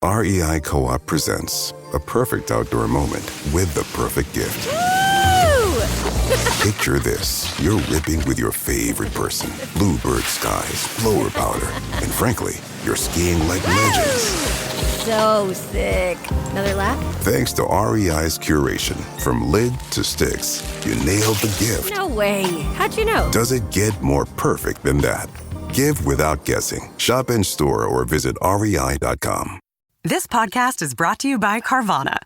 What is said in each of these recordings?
REI Co-op presents a perfect outdoor moment with the perfect gift. Picture this. You're ripping with your favorite person. Bluebird skies, blower powder, and frankly, you're skiing like legends. So sick. Another lap? Thanks to REI's curation, from lid to sticks, you nailed the gift. No way. How'd you know? Does it get more perfect than that? Give without guessing. Shop in store or visit rei.com. This podcast is brought to you by Carvana.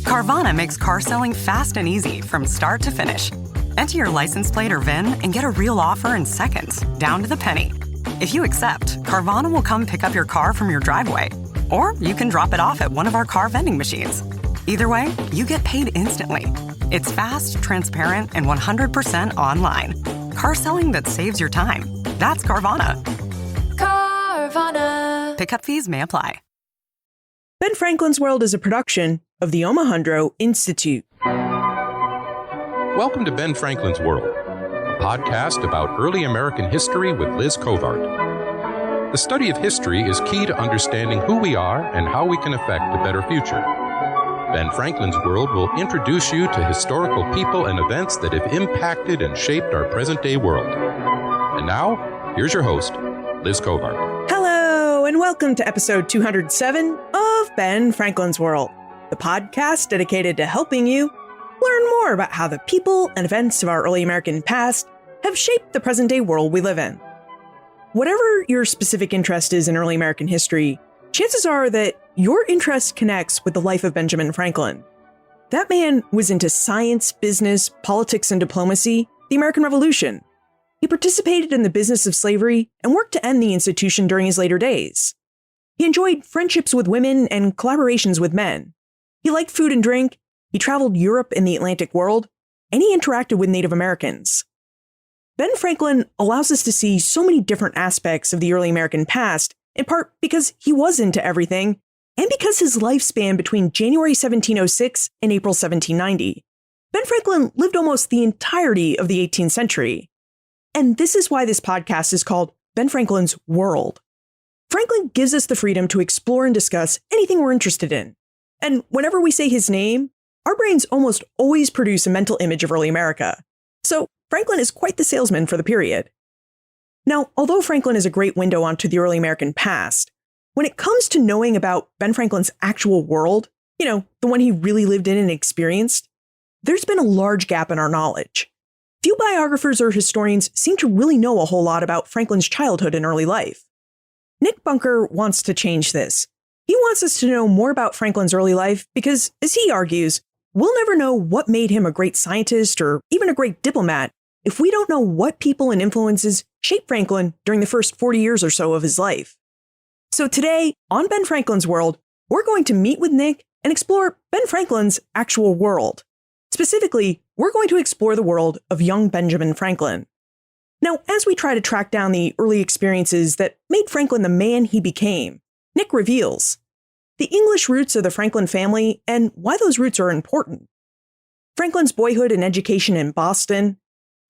Carvana makes car selling fast and easy from start to finish. Enter your license plate or VIN and get a real offer in seconds, down to the penny. If you accept, Carvana will come pick up your car from your driveway. Or you can drop it off at one of our car vending machines. Either way, you get paid instantly. It's fast, transparent, and 100% online. Car selling that saves your time. That's Carvana. Carvana. Pickup fees may apply. Ben Franklin's World is a production of the Omohundro Institute. Welcome to Ben Franklin's World, a podcast about early American history with Liz Covart. The study of history is key to understanding who we are and how we can affect a better future. Ben Franklin's World will introduce you to historical people and events that have impacted and shaped our present-day world. And now, here's your host, Liz Covart. Hello, and welcome to episode 207 of Ben Franklin's World, the podcast dedicated to helping you learn more about how the people and events of our early American past have shaped the present-day world we live in. Whatever your specific interest is in early American history, chances are that your interest connects with the life of Benjamin Franklin. That man was into science, business, politics, and diplomacy, the American Revolution. He participated in the business of slavery and worked to end the institution during his later days. He enjoyed friendships with women and collaborations with men. He liked food and drink, he traveled Europe and the Atlantic world, and he interacted with Native Americans. Ben Franklin allows us to see so many different aspects of the early American past, in part because he was into everything, and because his life spanned between January 1706 and April 1790. Ben Franklin lived almost the entirety of the 18th century. And this is why this podcast is called Ben Franklin's World. Franklin gives us the freedom to explore and discuss anything we're interested in. And whenever we say his name, our brains almost always produce a mental image of early America. So Franklin is quite the salesman for the period. Now, although Franklin is a great window onto the early American past, when it comes to knowing about Ben Franklin's actual world, the one he really lived in and experienced, there's been a large gap in our knowledge. Few biographers or historians seem to really know a whole lot about Franklin's childhood and early life. Nick Bunker wants to change this. He wants us to know more about Franklin's early life because, as he argues, we'll never know what made him a great scientist or even a great diplomat if we don't know what people and influences shaped Franklin during the first 40 years or so of his life. So today, on Ben Franklin's World, we're going to meet with Nick and explore Ben Franklin's actual world. Specifically, we're going to explore the world of young Benjamin Franklin. Now, as we try to track down the early experiences that made Franklin the man he became, Nick reveals the English roots of the Franklin family and why those roots are important, Franklin's boyhood and education in Boston,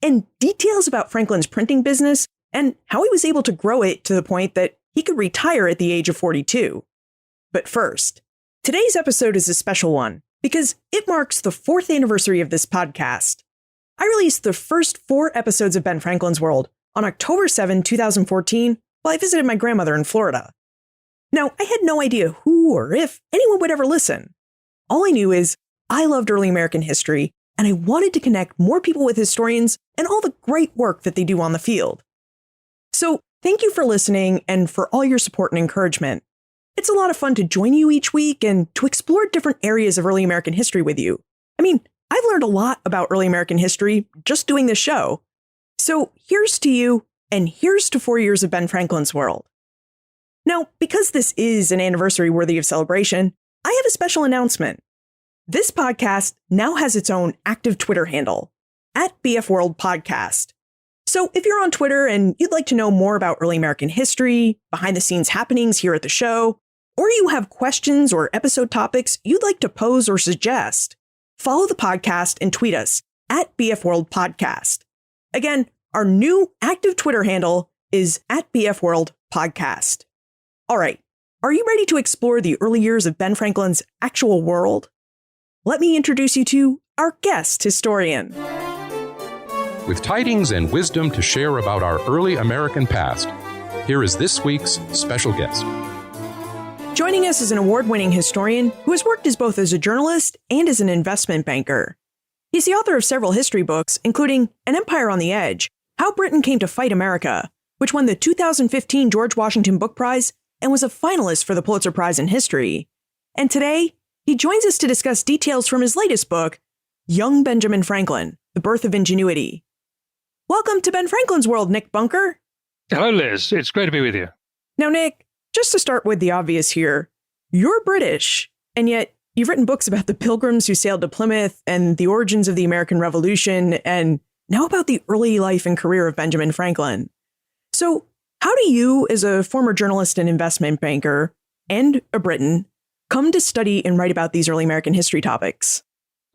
and details about Franklin's printing business and how he was able to grow it to the point that he could retire at the age of 42. But first, today's episode is a special one because it marks the 4th anniversary of this podcast. I released the first 4 episodes of Ben Franklin's World on October 7, 2014, while I visited my grandmother in Florida. Now, I had no idea who or if anyone would ever listen. All I knew is I loved early American history, and I wanted to connect more people with historians and all the great work that they do on the field. So, thank you for listening and for all your support and encouragement. It's a lot of fun to join you each week and to explore different areas of early American history with you. I mean, I've learned a lot about early American history just doing this show. So here's to you, and here's to 4 years of Ben Franklin's World. Now, because this is an anniversary worthy of celebration, I have a special announcement. This podcast now has its own active Twitter handle, @BFWorldPodcast. So if you're on Twitter and you'd like to know more about early American history, behind-the-scenes happenings here at the show, or you have questions or episode topics you'd like to pose or suggest, follow the podcast and tweet us @BFWorldPodcast. Again, our new active Twitter handle is @BFWorldPodcast. All right, Are you ready to explore the early years of Ben Franklin's actual world? Let me introduce you to our guest historian. With tidings and wisdom to share about our early American past, here is this week's special guest. Joining us is an award-winning historian who has worked as both as a journalist and as an investment banker. He's the author of several history books, including An Empire on the Edge, How Britain Came to Fight America, which won the 2015 George Washington Book Prize and was a finalist for the Pulitzer Prize in History. And today, he joins us to discuss details from his latest book, Young Benjamin Franklin, The Birth of Ingenuity. Welcome to Ben Franklin's World, Nick Bunker. Hello, Liz. It's great to be with you. Now, Nick, just to start with the obvious here, you're British, and yet you've written books about the Pilgrims who sailed to Plymouth and the origins of the American Revolution, and now about the early life and career of Benjamin Franklin. So how do you, as a former journalist and investment banker, and a Briton, come to study and write about these early American history topics?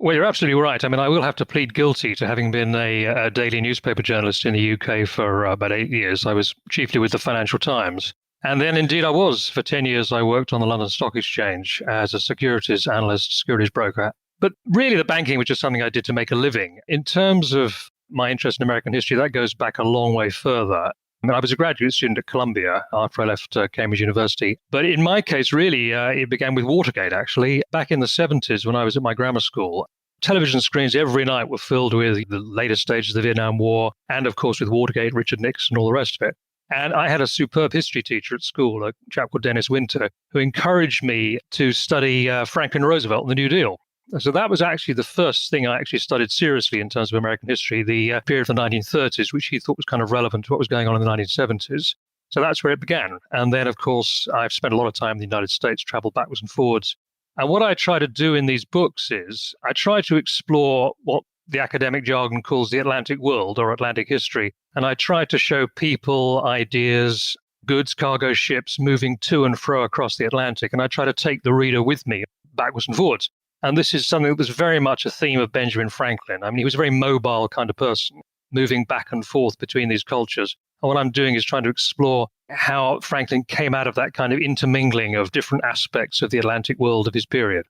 Well, you're absolutely right. I mean, I will have to plead guilty to having been a daily newspaper journalist in the UK for about 8 years. I was chiefly with the Financial Times. And then indeed I was. For 10 years, I worked on the London Stock Exchange as a securities analyst, securities broker. But really the banking was just something I did to make a living. In terms of my interest in American history, that goes back a long way further. I mean, I was a graduate student at Columbia after I left Cambridge University. But in my case, really, it began with Watergate, actually. Back in the 70s, when I was at my grammar school, television screens every night were filled with the later stages of the Vietnam War and, of course, with Watergate, Richard Nixon, and all the rest of it. And I had a superb history teacher at school, a chap called Dennis Winter, who encouraged me to study Franklin Roosevelt and the New Deal. So that was actually the first thing I actually studied seriously in terms of American history, the period of the 1930s, which he thought was kind of relevant to what was going on in the 1970s. So that's where it began. And then, of course, I've spent a lot of time in the United States, traveled backwards and forwards. And what I try to do in these books is I try to explore what the academic jargon calls the Atlantic world or Atlantic history. And I try to show people, ideas, goods, cargo ships moving to and fro across the Atlantic. And I try to take the reader with me backwards and forwards. And this is something that was very much a theme of Benjamin Franklin. I mean, he was a very mobile kind of person, moving back and forth between these cultures. And what I'm doing is trying to explore how Franklin came out of that kind of intermingling of different aspects of the Atlantic world of his period.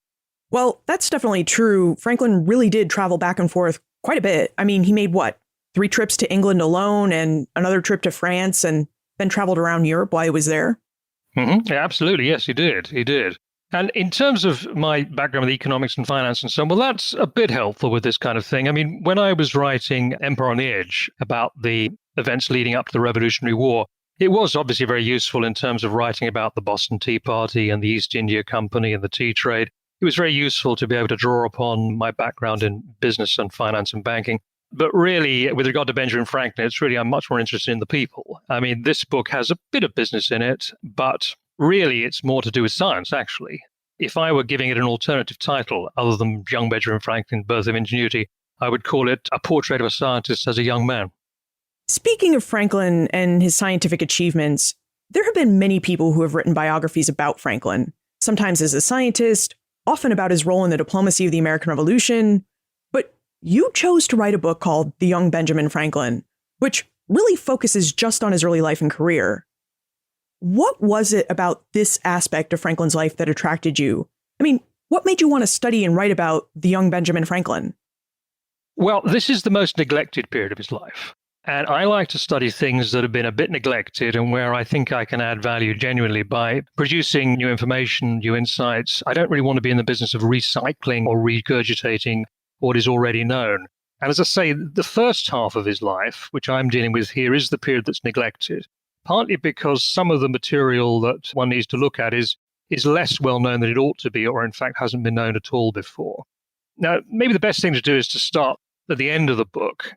Well, that's definitely true. Franklin really did travel back and forth quite a bit. I mean, he made 3 trips to England alone and another trip to France, and then traveled around Europe while he was there? Mm-hmm. Yeah, absolutely. Yes, he did. He did. And in terms of my background with economics and finance and so on, well, that's a bit helpful with this kind of thing. I mean, when I was writing Empire on the Edge about the events leading up to the Revolutionary War, it was obviously very useful in terms of writing about the Boston Tea Party and the East India Company and the tea trade. It was very useful to be able to draw upon my background in business and finance and banking. But really, with regard to Benjamin Franklin, I'm much more interested in the people. I mean, this book has a bit of business in it, but really it's more to do with science, actually. If I were giving it an alternative title other than Young Benjamin Franklin, Birth of Ingenuity, I would call it A Portrait of a Scientist as a Young Man. Speaking of Franklin and his scientific achievements, there have been many people who have written biographies about Franklin, sometimes as a scientist, often about his role in the diplomacy of the American Revolution. But you chose to write a book called The Young Benjamin Franklin, which really focuses just on his early life and career. What was it about this aspect of Franklin's life that attracted you? I mean, what made you want to study and write about the young Benjamin Franklin? Well, this is the most neglected period of his life. And I like to study things that have been a bit neglected and where I think I can add value genuinely by producing new information, new insights. I don't really want to be in the business of recycling or regurgitating what is already known. And as I say, the first half of his life, which I'm dealing with here, is the period that's neglected. Partly because some of the material that one needs to look at is less well known than it ought to be, or in fact hasn't been known at all before. Now, maybe the best thing to do is to start at the end of the book.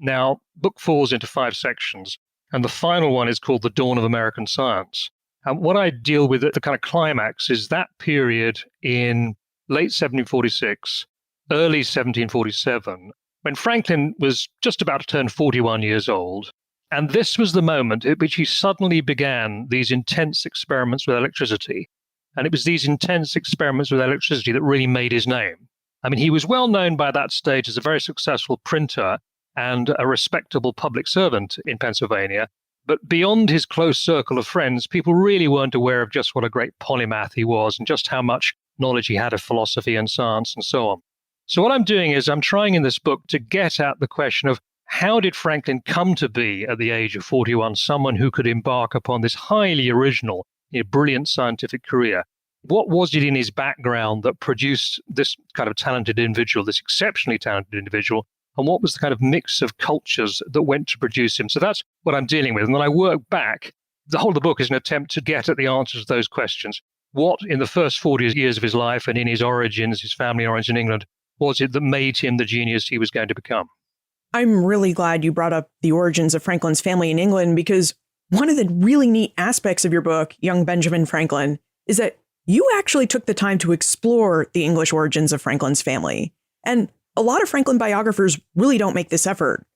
Now, book falls into 5 sections, and the final one is called The Dawn of American Science. And what I deal with at the kind of climax is that period in late 1746, early 1747, when Franklin was just about to turn 41 years old. And this was the moment at which he suddenly began these intense experiments with electricity. And it was these intense experiments with electricity that really made his name. I mean, he was well known by that stage as a very successful printer and a respectable public servant in Pennsylvania. But beyond his close circle of friends, people really weren't aware of just what a great polymath he was and just how much knowledge he had of philosophy and science and so on. So what I'm doing is I'm trying in this book to get at the question of how did Franklin come to be, at the age of 41, someone who could embark upon this highly original, brilliant scientific career? What was it in his background that produced this kind of talented individual, this exceptionally talented individual? And what was the kind of mix of cultures that went to produce him? So that's what I'm dealing with. And then I work back. The whole of the book is an attempt to get at the answers to those questions. What, in the first 40 years of his life and in his origins, his family origins in England, was it that made him the genius he was going to become? I'm really glad you brought up the origins of Franklin's family in England, because one of the really neat aspects of your book, Young Benjamin Franklin, is that you actually took the time to explore the English origins of Franklin's family. And a lot of Franklin biographers really don't make this effort.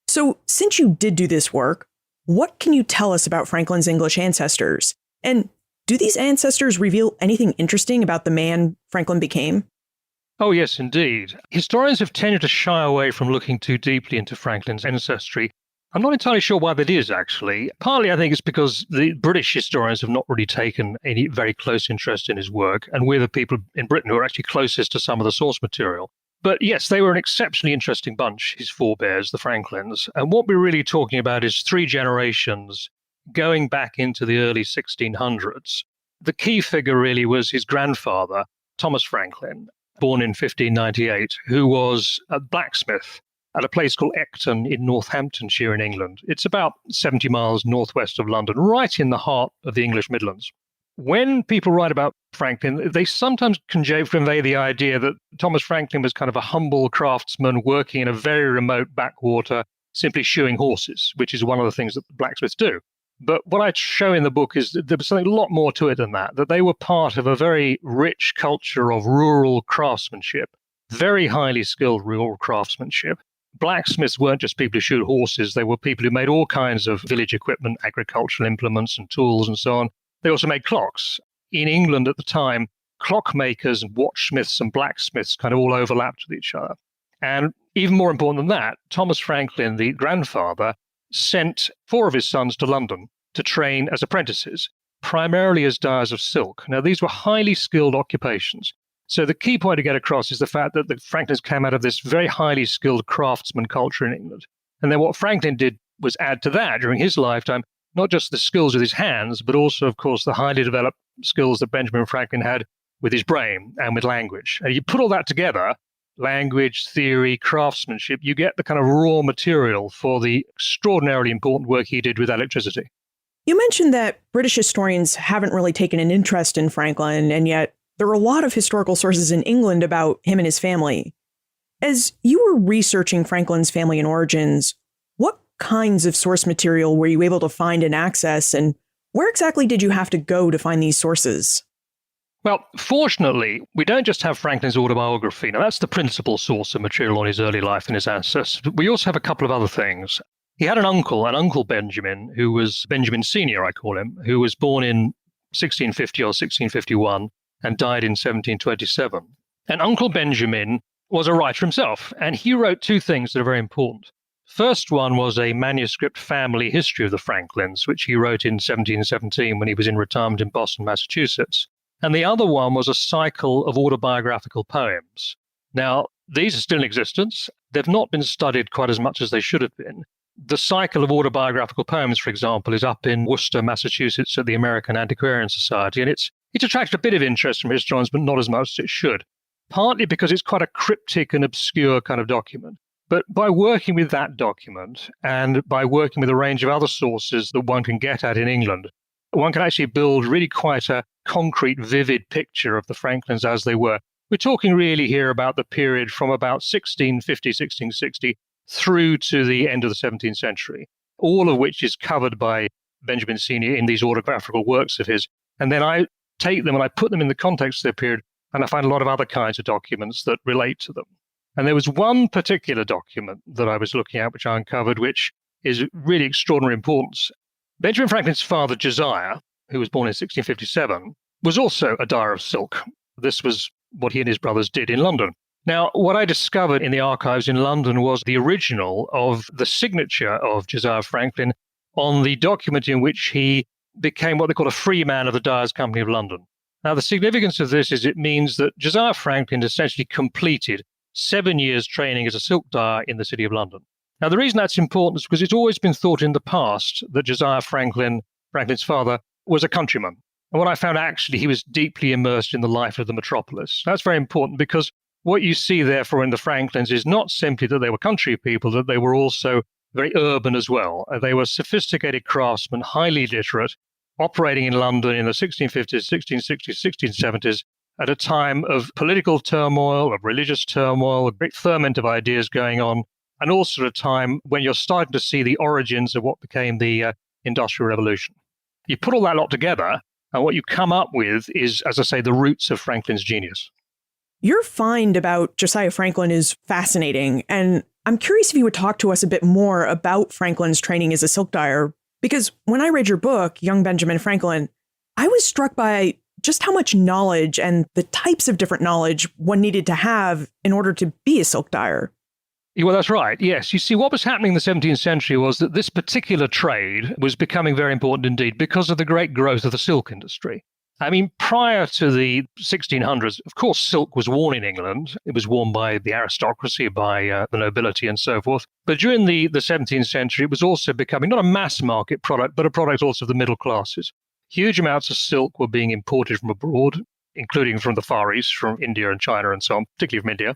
So since you did do this work, what can you tell us about Franklin's English ancestors? And do these ancestors reveal anything interesting about the man Franklin became? Oh, yes, indeed. Historians have tended to shy away from looking too deeply into Franklin's ancestry. I'm not entirely sure why that is, actually. Partly, I think it's because the British historians have not really taken any very close interest in his work, and we're the people in Britain who are actually closest to some of the source material. But yes, they were an exceptionally interesting bunch, his forebears, the Franklins. And what we're really talking about is 3 generations going back into the early 1600s. The key figure really was his grandfather, Thomas Franklin, born in 1598, who was a blacksmith at a place called Ecton in Northamptonshire in England. It's about 70 miles northwest of London, right in the heart of the English Midlands. When people write about Franklin, they sometimes convey the idea that Thomas Franklin was kind of a humble craftsman working in a very remote backwater, simply shoeing horses, which is one of the things that blacksmiths do. But what I show in the book is that there was something a lot more to it than that they were part of a very rich culture of rural craftsmanship, very highly skilled rural craftsmanship. Blacksmiths weren't just people who shoot horses, they were people who made all kinds of village equipment, agricultural implements and tools and so on. They also made clocks. In England at the time, clockmakers and watchsmiths and blacksmiths kind of all overlapped with each other. And even more important than that, Thomas Franklin, the grandfather, sent 4 of his sons to London to train as apprentices, primarily as dyers of silk. Now, these were highly skilled occupations. So the key point to get across is the fact that the Franklins came out of this very highly skilled craftsman culture in England. And then what Franklin did was add to that during his lifetime, not just the skills with his hands, but also, of course, the highly developed skills that Benjamin Franklin had with his brain and with language. And you put all that together, language, theory, craftsmanship, you get the kind of raw material for the extraordinarily important work he did with electricity. You mentioned that British historians haven't really taken an interest in Franklin, and yet there are a lot of historical sources in England about him and his family. As you were researching Franklin's family and origins, what kinds of source material were you able to find and access, and where exactly did you have to go to find these sources? Well, fortunately, we don't just have Franklin's autobiography. Now, that's the principal source of material on his early life and his ancestors. We also have a couple of other things. He had an uncle Benjamin, who was Benjamin Sr., I call him, who was born in 1650 or 1651 and died in 1727. And Uncle Benjamin was a writer himself, and he wrote 2 things that are very important. First one was a manuscript family history of the Franklins, which he wrote in 1717 when he was in retirement in Boston, Massachusetts. And the other one was a cycle of autobiographical poems. Now, these are still in existence. They've not been studied quite as much as they should have been. The cycle of autobiographical poems, for example, is up in Worcester, Massachusetts at the American Antiquarian Society, and it's attracted a bit of interest from historians, but not as much as it should, partly because it's quite a cryptic and obscure kind of document. But by working with that document and by working with a range of other sources that one can get at in England, one can actually build really quite a concrete, vivid picture of the Franklins as they were. We're talking really here about the period from about 1650, 1660 through to the end of the 17th century, all of which is covered by Benjamin Sr. in these autobiographical works of his. And then I take them and I put them in the context of their period, and I find a lot of other kinds of documents that relate to them. And there was one particular document that I was looking at, which I uncovered, which is really extraordinary importance. Benjamin Franklin's father, Josiah, who was born in 1657, was also a dyer of silk. This was what he and his brothers did in London. Now, what I discovered in the archives in London was the original of the signature of Josiah Franklin on the document in which he became what they call a free man of the Dyers Company of London. Now, the significance of this is it means that Josiah Franklin essentially completed 7 years training as a silk dyer in the City of London. Now, the reason that's important is because it's always been thought in the past that Josiah Franklin, Franklin's father, was a countryman. And what I found actually, he was deeply immersed in the life of the metropolis. That's very important because what you see therefore in the Franklins is not simply that they were country people, that they were also very urban as well. They were sophisticated craftsmen, highly literate, operating in London in the 1650s, 1660s, 1670s, at a time of political turmoil, of religious turmoil, a great ferment of ideas going on, and also at a time when you're starting to see the origins of what became the Industrial Revolution. You put all that lot together, and what you come up with is, as I say, the roots of Franklin's genius. Your find about Josiah Franklin is fascinating, and I'm curious if you would talk to us a bit more about Franklin's training as a silk dyer, because when I read your book, Young Benjamin Franklin, I was struck by just how much knowledge and the types of different knowledge one needed to have in order to be a silk dyer. Well, that's right. Yes. You see, what was happening in the 17th century was that this particular trade was becoming very important indeed because of the great growth of the silk industry. I mean, prior to the 1600s, of course, silk was worn in England. It was worn by the aristocracy, by the nobility and so forth. But during the 17th century, it was also becoming not a mass market product, but a product also of the middle classes. Huge amounts of silk were being imported from abroad, including from the Far East, from India and China and so on, particularly from India.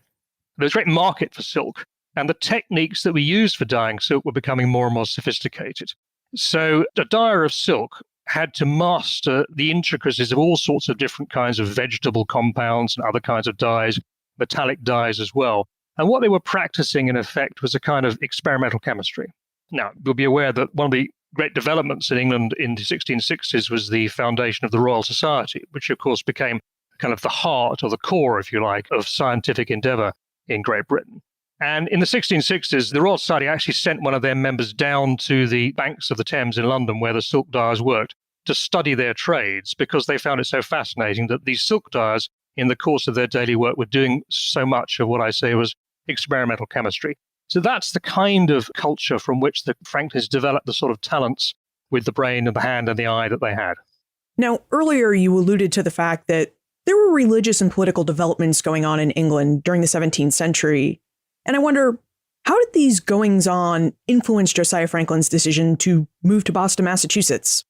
There was a great market for silk, and the techniques that we used for dyeing silk were becoming more and more sophisticated. So a dyer of silk had to master the intricacies of all sorts of different kinds of vegetable compounds and other kinds of dyes, metallic dyes as well. And what they were practicing, in effect, was a kind of experimental chemistry. Now, you'll be aware that one of the great developments in England in the 1660s was the foundation of the Royal Society, which, of course, became kind of the heart or the core, if you like, of scientific endeavour in Great Britain. And in the 1660s, the Royal Society actually sent one of their members down to the banks of the Thames in London, where the silk dyers worked, to study their trades because they found it so fascinating that these silk dyers, in the course of their daily work, were doing so much of what I say was experimental chemistry. So that's the kind of culture from which the Franklins developed the sort of talents with the brain and the hand and the eye that they had. Now, earlier you alluded to the fact that there were religious and political developments going on in England during the 17th century. And I wonder, how did these goings-on influence Josiah Franklin's decision to move to Boston, Massachusetts?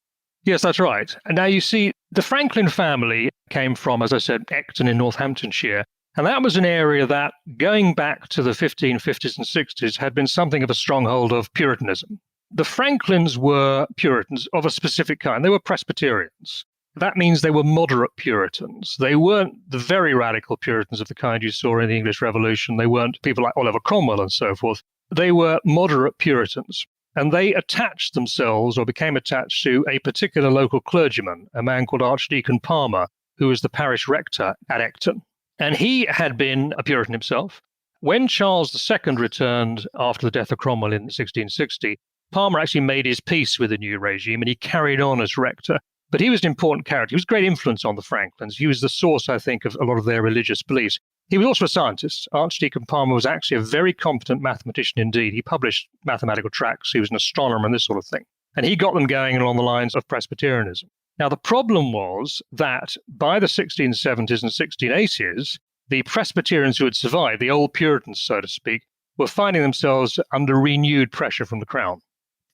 Yes, that's right. And now you see, the Franklin family came from, as I said, Ecton in Northamptonshire. And that was an area that, going back to the 1550s and 60s, had been something of a stronghold of Puritanism. The Franklins were Puritans of a specific kind. They were Presbyterians. That means they were moderate Puritans. They weren't the very radical Puritans of the kind you saw in the English Revolution. They weren't people like Oliver Cromwell and so forth. They were moderate Puritans. And they attached themselves or became attached to a particular local clergyman, a man called Archdeacon Palmer, who was the parish rector at Ecton. And he had been a Puritan himself. When Charles II returned after the death of Cromwell in 1660, Palmer actually made his peace with the new regime and he carried on as rector. But he was an important character. He was a great influence on the Franklins. He was the source, I think, of a lot of their religious beliefs. He was also a scientist. Archdeacon Palmer was actually a very competent mathematician indeed. He published mathematical tracts. He was an astronomer and this sort of thing. And he got them going along the lines of Presbyterianism. Now, the problem was that by the 1670s and 1680s, the Presbyterians who had survived, the old Puritans, so to speak, were finding themselves under renewed pressure from the Crown.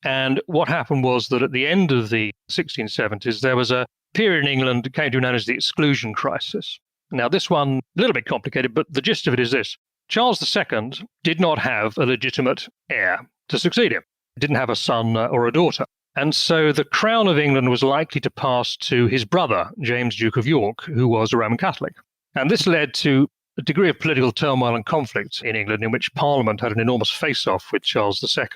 And what happened was that at the end of the 1670s, there was a period in England that came to be known as the Exclusion Crisis. Now, this one, a little bit complicated, but the gist of it is this. Charles II did not have a legitimate heir to succeed him. He didn't have a son or a daughter. And so the crown of England was likely to pass to his brother, James, Duke of York, who was a Roman Catholic. And this led to a degree of political turmoil and conflict in England in which Parliament had an enormous face-off with Charles II.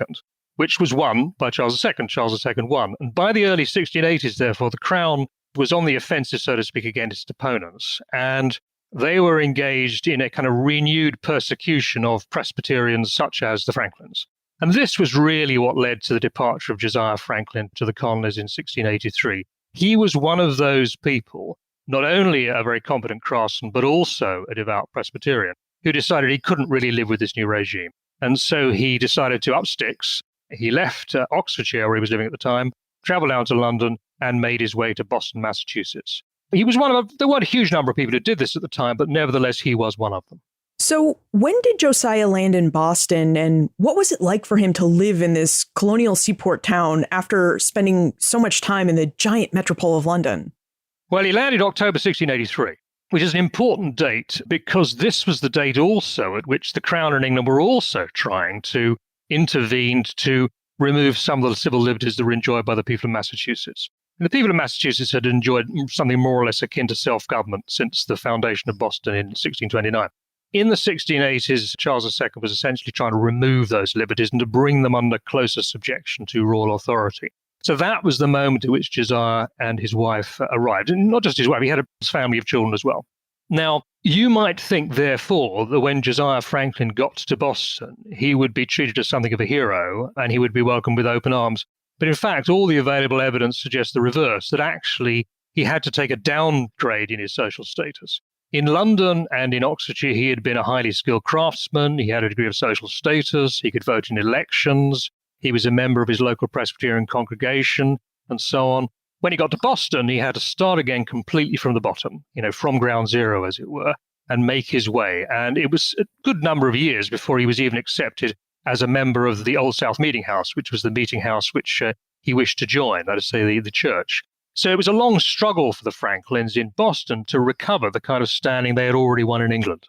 Which was won by Charles II. Charles II won. And by the early 1680s, therefore, the Crown was on the offensive, so to speak, against its opponents. And they were engaged in a kind of renewed persecution of Presbyterians such as the Franklins. And this was really what led to the departure of Josiah Franklin to the colonies in 1683. He was one of those people, not only a very competent craftsman, but also a devout Presbyterian, who decided he couldn't really live with this new regime. And so he decided to up sticks He left Oxfordshire, where he was living at the time, travelled down to London, and made his way to Boston, Massachusetts. He was there weren't a huge number of people who did this at the time, but nevertheless, he was one of them. So when did Josiah land in Boston, and what was it like for him to live in this colonial seaport town after spending so much time in the giant metropole of London? Well, he landed October 1683, which is an important date because this was the date also at which the Crown and England were also trying to intervene to remove some of the civil liberties that were enjoyed by the people of Massachusetts. And the people of Massachusetts had enjoyed something more or less akin to self-government since the foundation of Boston in 1629. In the 1680s, Charles II was essentially trying to remove those liberties and to bring them under closer subjection to royal authority. So that was the moment at which Josiah and his wife arrived. And not just his wife, he had a family of children as well. Now, you might think, therefore, that when Josiah Franklin got to Boston, he would be treated as something of a hero and he would be welcomed with open arms. But in fact, all the available evidence suggests the reverse, that actually he had to take a downgrade in his social status. In London and in Oxfordshire, he had been a highly skilled craftsman. He had a degree of social status. He could vote in elections. He was a member of his local Presbyterian congregation and so on. When he got to Boston, he had to start again completely from the bottom, from ground zero, as it were, and make his way. And it was a good number of years before he was even accepted as a member of the Old South Meeting House, which was the meeting house which he wished to join, that is to say, the church. So it was a long struggle for the Franklins in Boston to recover the kind of standing they had already won in England.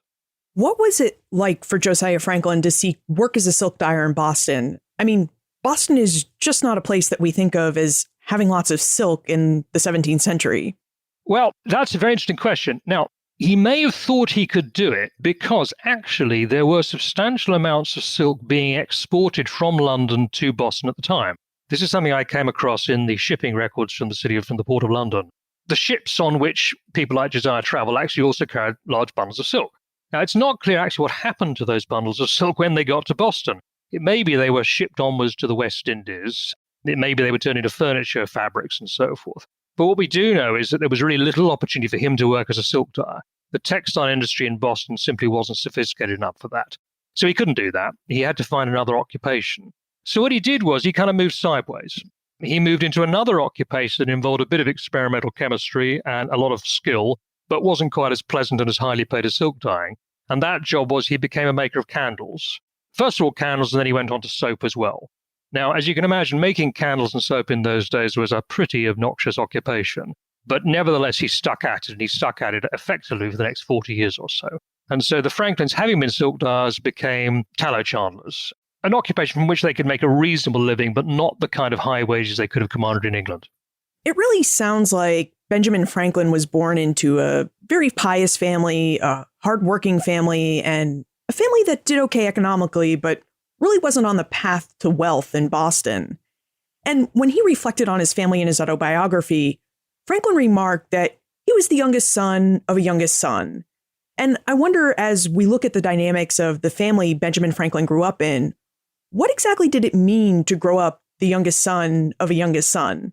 What was it like for Josiah Franklin to seek work as a silk dyer in Boston? I mean, Boston is just not a place that we think of as having lots of silk in the 17th century. Well, that's a very interesting question. Now, he may have thought he could do it because actually there were substantial amounts of silk being exported from London to Boston at the time. This is something I came across in the shipping records from the Port of London. The ships on which people like Josiah traveled actually also carried large bundles of silk. Now, it's not clear actually what happened to those bundles of silk when they got to Boston. It may be they were shipped onwards to the West Indies. It may be they were turned into furniture, fabrics, and so forth. But what we do know is that there was really little opportunity for him to work as a silk dyer. The textile industry in Boston simply wasn't sophisticated enough for that. So he couldn't do that. He had to find another occupation. So what he did was he kind of moved sideways. He moved into another occupation that involved a bit of experimental chemistry and a lot of skill, but wasn't quite as pleasant and as highly paid as silk dyeing. And that job was he became a maker of candles. First of all, candles, and then he went on to soap as well. Now, as you can imagine, making candles and soap in those days was a pretty obnoxious occupation. But nevertheless, he stuck at it, and he stuck at it effectively for the next 40 years or so. And so the Franklins, having been silk dyers, became tallow chandlers, an occupation from which they could make a reasonable living, but not the kind of high wages they could have commanded in England. It really sounds like Benjamin Franklin was born into a very pious family, a hardworking family, and a family that did okay economically, but really wasn't on the path to wealth in Boston. And when he reflected on his family in his autobiography, Franklin remarked that he was the youngest son of a youngest son. And I wonder, as we look at the dynamics of the family Benjamin Franklin grew up in, what exactly did it mean to grow up the youngest son of a youngest son?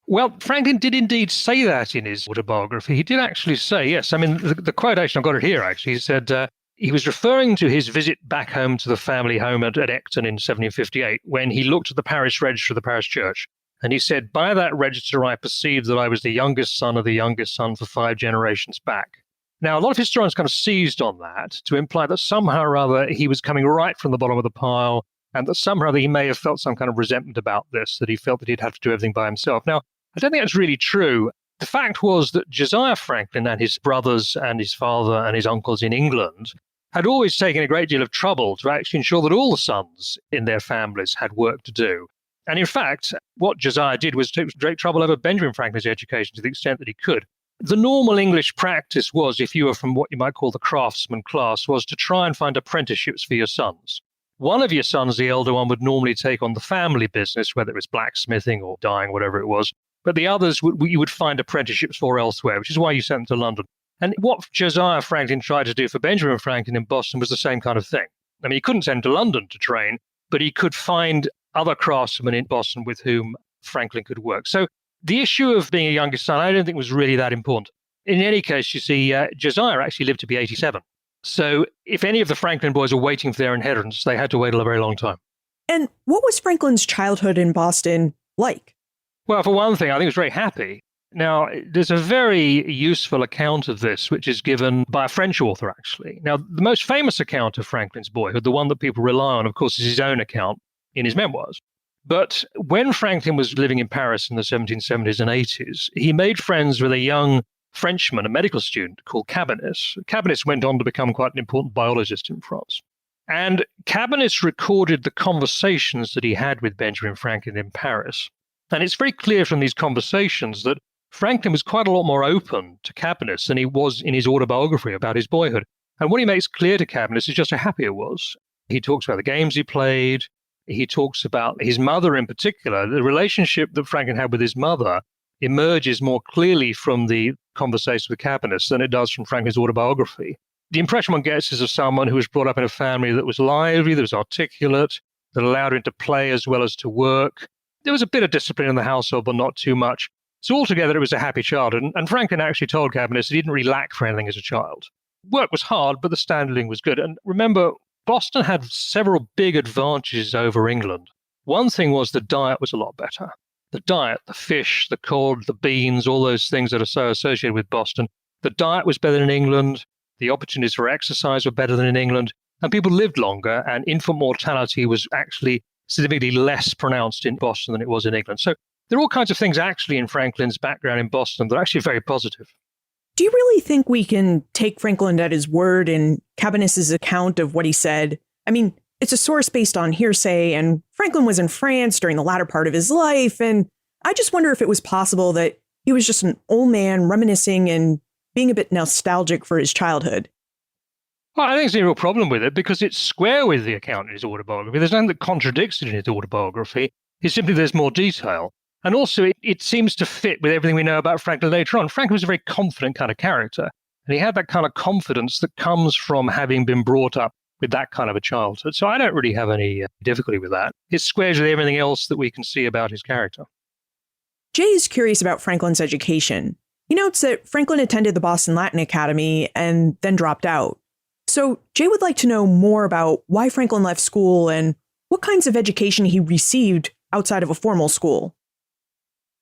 Well, Franklin did indeed say that in his autobiography. He did actually say, yes. I mean, the quotation, I've got it here, actually. He said he was referring to his visit back home to the family home at Ecton in 1758 when he looked at the parish register of the parish church. And he said, by that register, I perceived that I was the youngest son of the youngest son for 5 generations back. Now, a lot of historians kind of seized on that to imply that somehow or other he was coming right from the bottom of the pile, and that somehow or other he may have felt some kind of resentment about this, that he felt that he'd have to do everything by himself. Now, I don't think that's really true. The fact was that Josiah Franklin and his brothers and his father and his uncles in England had always taken a great deal of trouble to actually ensure that all the sons in their families had work to do. And in fact, what Josiah did was take great trouble over Benjamin Franklin's education to the extent that he could. The normal English practice was, if you were from what you might call the craftsman class, was to try and find apprenticeships for your sons. One of your sons, the elder one, would normally take on the family business, whether it was blacksmithing or dyeing, whatever it was. But the others you would find apprenticeships for elsewhere, which is why you sent them to London. And what Josiah Franklin tried to do for Benjamin Franklin in Boston was the same kind of thing. I mean, he couldn't send him to London to train, but he could find other craftsmen in Boston with whom Franklin could work. So the issue of being a youngest son, I don't think was really that important. In any case, you see, Josiah actually lived to be 87. So if any of the Franklin boys were waiting for their inheritance, they had to wait a very long time. And what was Franklin's childhood in Boston like? Well, for one thing, I think he was very happy. Now, there's a very useful account of this, which is given by a French author, actually. Now, the most famous account of Franklin's boyhood, the one that people rely on, of course, is his own account in his memoirs. But when Franklin was living in Paris in the 1770s and 80s, he made friends with a young Frenchman, a medical student called Cabanis. Cabanis went on to become quite an important biologist in France. And Cabanis recorded the conversations that he had with Benjamin Franklin in Paris. And it's very clear from these conversations that Franklin was quite a lot more open to Cabanis than he was in his autobiography about his boyhood. And what he makes clear to Cabanis is just how happy he was. He talks about the games he played. He talks about his mother in particular. The relationship that Franklin had with his mother emerges more clearly from the conversation with Cabanis than it does from Franklin's autobiography. The impression one gets is of someone who was brought up in a family that was lively, that was articulate, that allowed him to play as well as to work. There was a bit of discipline in the household, but not too much. So altogether, it was a happy childhood. And Franklin actually told Cabanis that he didn't really lack for anything as a child. Work was hard, but the standard of living was good. And remember, Boston had several big advantages over England. One thing was the diet was a lot better. The diet, the fish, the cod, the beans, all those things that are so associated with Boston. The diet was better than in England. The opportunities for exercise were better than in England. And people lived longer, and infant mortality was actually significantly less pronounced in Boston than it was in England. So there are all kinds of things actually in Franklin's background in Boston that are actually very positive. Do you really think we can take Franklin at his word in Cabanis's account of what he said? I mean, it's a source based on hearsay, and Franklin was in France during the latter part of his life, and I just wonder if it was possible that he was just an old man reminiscing and being a bit nostalgic for his childhood. Well, I think there's a real problem with it because it's square with the account in his autobiography. There's nothing that contradicts it in his autobiography. It's simply there's more detail. And also, it seems to fit with everything we know about Franklin later on. Franklin was a very confident kind of character, and he had that kind of confidence that comes from having been brought up with that kind of a childhood. So I don't really have any difficulty with that. It squares with everything else that we can see about his character. Jay is curious about Franklin's education. He notes that Franklin attended the Boston Latin Academy and then dropped out. So Jay would like to know more about why Franklin left school and what kinds of education he received outside of a formal school.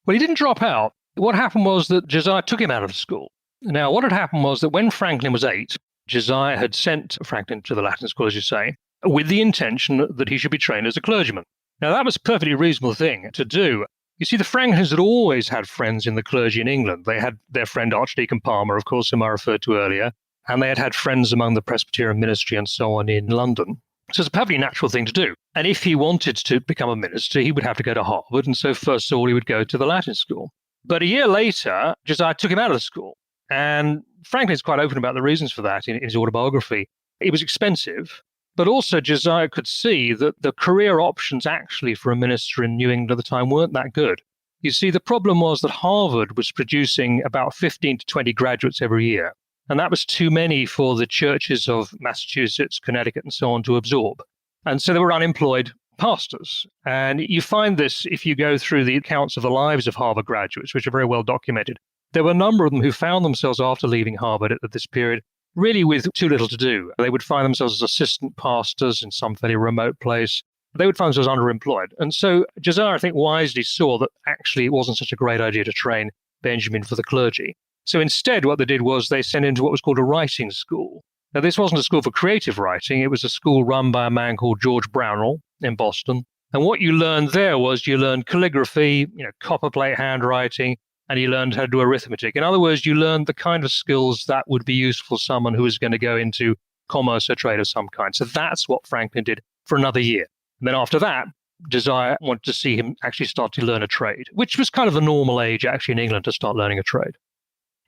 Well, he didn't drop out. What happened was that Josiah took him out of school. Now, what had happened was that when Franklin was 8, Josiah had sent Franklin to the Latin school, as you say, with the intention that he should be trained as a clergyman. Now, that was a perfectly reasonable thing to do. You see, the Franklins had always had friends in the clergy in England. They had their friend Archdeacon Palmer, of course, whom I referred to earlier, and they had had friends among the Presbyterian ministry and so on in London. So it's a perfectly natural thing to do. And if he wanted to become a minister, he would have to go to Harvard. And so first of all, he would go to the Latin school. But a year later, Josiah took him out of the school. And Franklin's quite open about the reasons for that in his autobiography. It was expensive, but also Josiah could see that the career options actually for a minister in New England at the time weren't that good. You see, the problem was that Harvard was producing about 15 to 20 graduates every year. And that was too many for the churches of Massachusetts, Connecticut, and so on to absorb. And so there were unemployed pastors. And you find this if you go through the accounts of the lives of Harvard graduates, which are very well documented. There were a number of them who found themselves after leaving Harvard at this period really with too little to do. They would find themselves as assistant pastors in some fairly remote place. They would find themselves underemployed. And so Josiah, I think, wisely saw that actually it wasn't such a great idea to train Benjamin for the clergy. So instead, what they did was they sent him to what was called a writing school. Now, this wasn't a school for creative writing. It was a school run by a man called George Brownell in Boston. And what you learned there was you learned calligraphy, copperplate handwriting, and you learned how to do arithmetic. In other words, you learned the kind of skills that would be useful for someone who was going to go into commerce or trade of some kind. So that's what Franklin did for another year. And then after that, Josiah wanted to see him actually start to learn a trade, which was kind of the normal age actually in England to start learning a trade.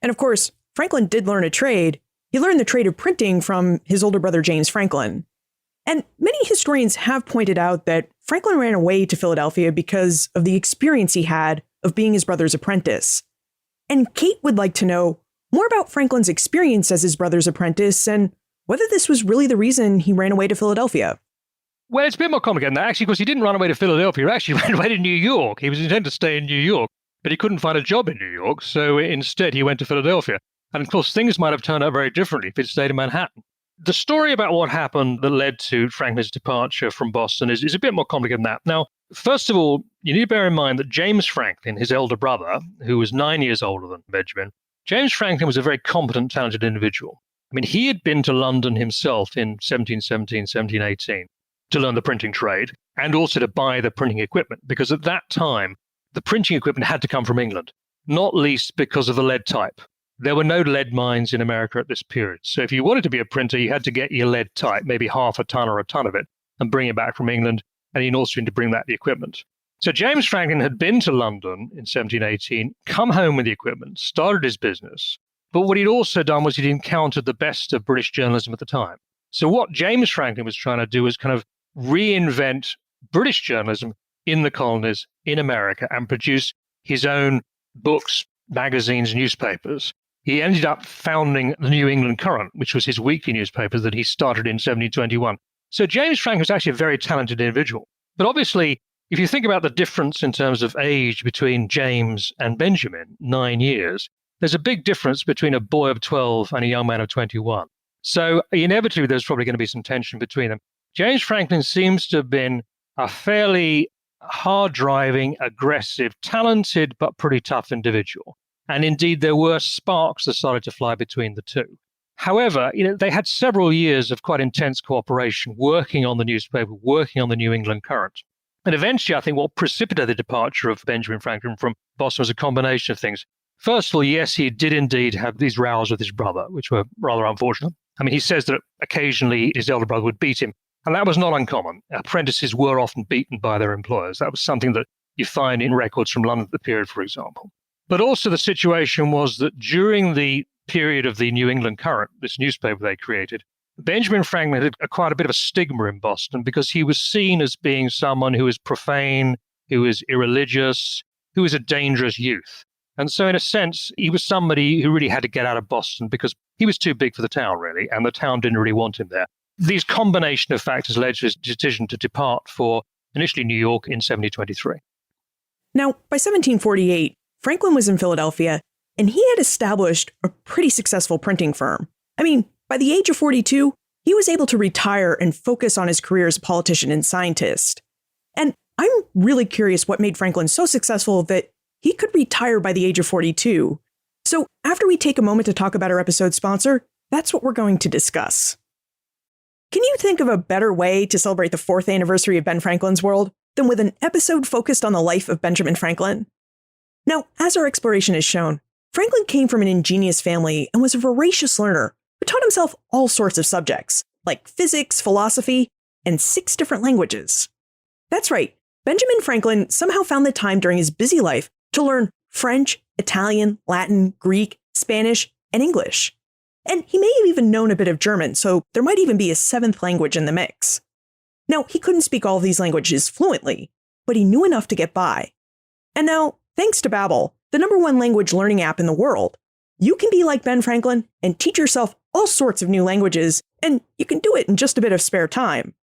And of course, Franklin did learn a trade. He learned the trade of printing from his older brother, James Franklin. And many historians have pointed out that Franklin ran away to Philadelphia because of the experience he had of being his brother's apprentice. And Kate would like to know more about Franklin's experience as his brother's apprentice and whether this was really the reason he ran away to Philadelphia. Well, it's a bit more complicated than that. Actually, because he didn't run away to Philadelphia. He actually ran away to New York. He was intended to stay in New York, but he couldn't find a job in New York. So instead, he went to Philadelphia. And of course, things might have turned out very differently if he'd stayed in Manhattan. The story about what happened that led to Franklin's departure from Boston is a bit more complicated than that. Now, first of all, you need to bear in mind that James Franklin, his elder brother, who was 9 years older than Benjamin, James Franklin was a very competent, talented individual. I mean, he had been to London himself in 1717, 1718 to learn the printing trade and also to buy the printing equipment, because at that time, the printing equipment had to come from England, not least because of the lead type. There were no lead mines in America at this period. So if you wanted to be a printer, you had to get your lead type, maybe half a ton or a ton of it, and bring it back from England, and you also need to bring back the equipment. So James Franklin had been to London in 1718, come home with the equipment, started his business. But what he'd also done was he'd encountered the best of British journalism at the time. So what James Franklin was trying to do was kind of reinvent British journalism in the colonies, in America, and produce his own books, magazines, newspapers. He ended up founding the New England Courant, which was his weekly newspaper that he started in 1721. So James Franklin was actually a very talented individual. But obviously, if you think about the difference in terms of age between James and Benjamin, 9 years, there's a big difference between a boy of 12 and a young man of 21. So inevitably, there's probably going to be some tension between them. James Franklin seems to have been a fairly hard-driving, aggressive, talented, but pretty tough individual. And indeed, there were sparks that started to fly between the two. However, they had several years of quite intense cooperation, working on the newspaper, working on the New England Courant. And eventually, I think what precipitated the departure of Benjamin Franklin from Boston was a combination of things. First of all, yes, he did indeed have these rows with his brother, which were rather unfortunate. I mean, he says that occasionally his elder brother would beat him, and that was not uncommon. Apprentices were often beaten by their employers. That was something that you find in records from London at the period, for example. But also the situation was that during the period of the New England Courant, this newspaper they created, Benjamin Franklin had quite a bit of a stigma in Boston because he was seen as being someone who was profane, who was irreligious, who was a dangerous youth. And so in a sense, he was somebody who really had to get out of Boston because he was too big for the town, really, and the town didn't really want him there. These combination of factors led to his decision to depart for initially New York in 1723. Now, by 1748, Franklin was in Philadelphia, and he had established a pretty successful printing firm. I mean, by the age of 42, he was able to retire and focus on his career as a politician and scientist. And I'm really curious what made Franklin so successful that he could retire by the age of 42. So after we take a moment to talk about our episode sponsor, that's what we're going to discuss. Can you think of a better way to celebrate the 4th anniversary of Ben Franklin's World than with an episode focused on the life of Benjamin Franklin? Now, as our exploration has shown, Franklin came from an ingenious family and was a voracious learner who taught himself all sorts of subjects, like physics, philosophy, and 6 different languages. That's right, Benjamin Franklin somehow found the time during his busy life to learn French, Italian, Latin, Greek, Spanish, and English. And he may have even known a bit of German, so there might even be a 7th language in the mix. Now, he couldn't speak all of these languages fluently, but he knew enough to get by. And now, thanks to Babbel, the #1 language learning app in the world, you can be like Ben Franklin and teach yourself all sorts of new languages, and you can do it in just a bit of spare time.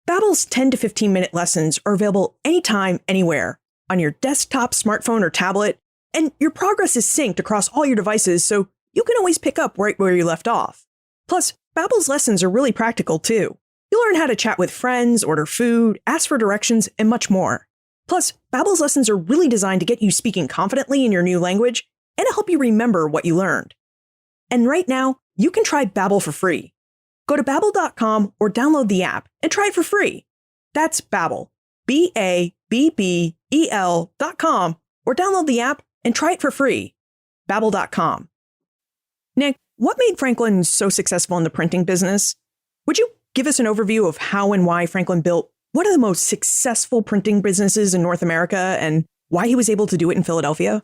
Babbel's 10 to 15-minute lessons are available anytime, anywhere, on your desktop, smartphone, or tablet, and your progress is synced across all your devices, so you can always pick up right where you left off. Plus, Babbel's lessons are really practical too. You'll learn how to chat with friends, order food, ask for directions, and much more. Plus, Babbel's lessons are really designed to get you speaking confidently in your new language and to help you remember what you learned. And right now, you can try Babbel for free. Go to Babbel.com or download the app and try it for free. That's Babbel, Babbel.com, or download the app and try it for free. Babbel.com. Nick, what made Franklin so successful in the printing business? Would you give us an overview of how and why Franklin built one of the most successful printing businesses in North America and why he was able to do it in Philadelphia?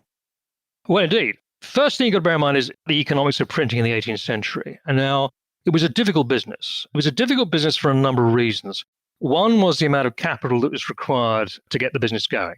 Well, indeed. First thing you've got to bear in mind is the economics of printing in the 18th century. And now, it was a difficult business. It was a difficult business for a number of reasons. One was the amount of capital that was required to get the business going.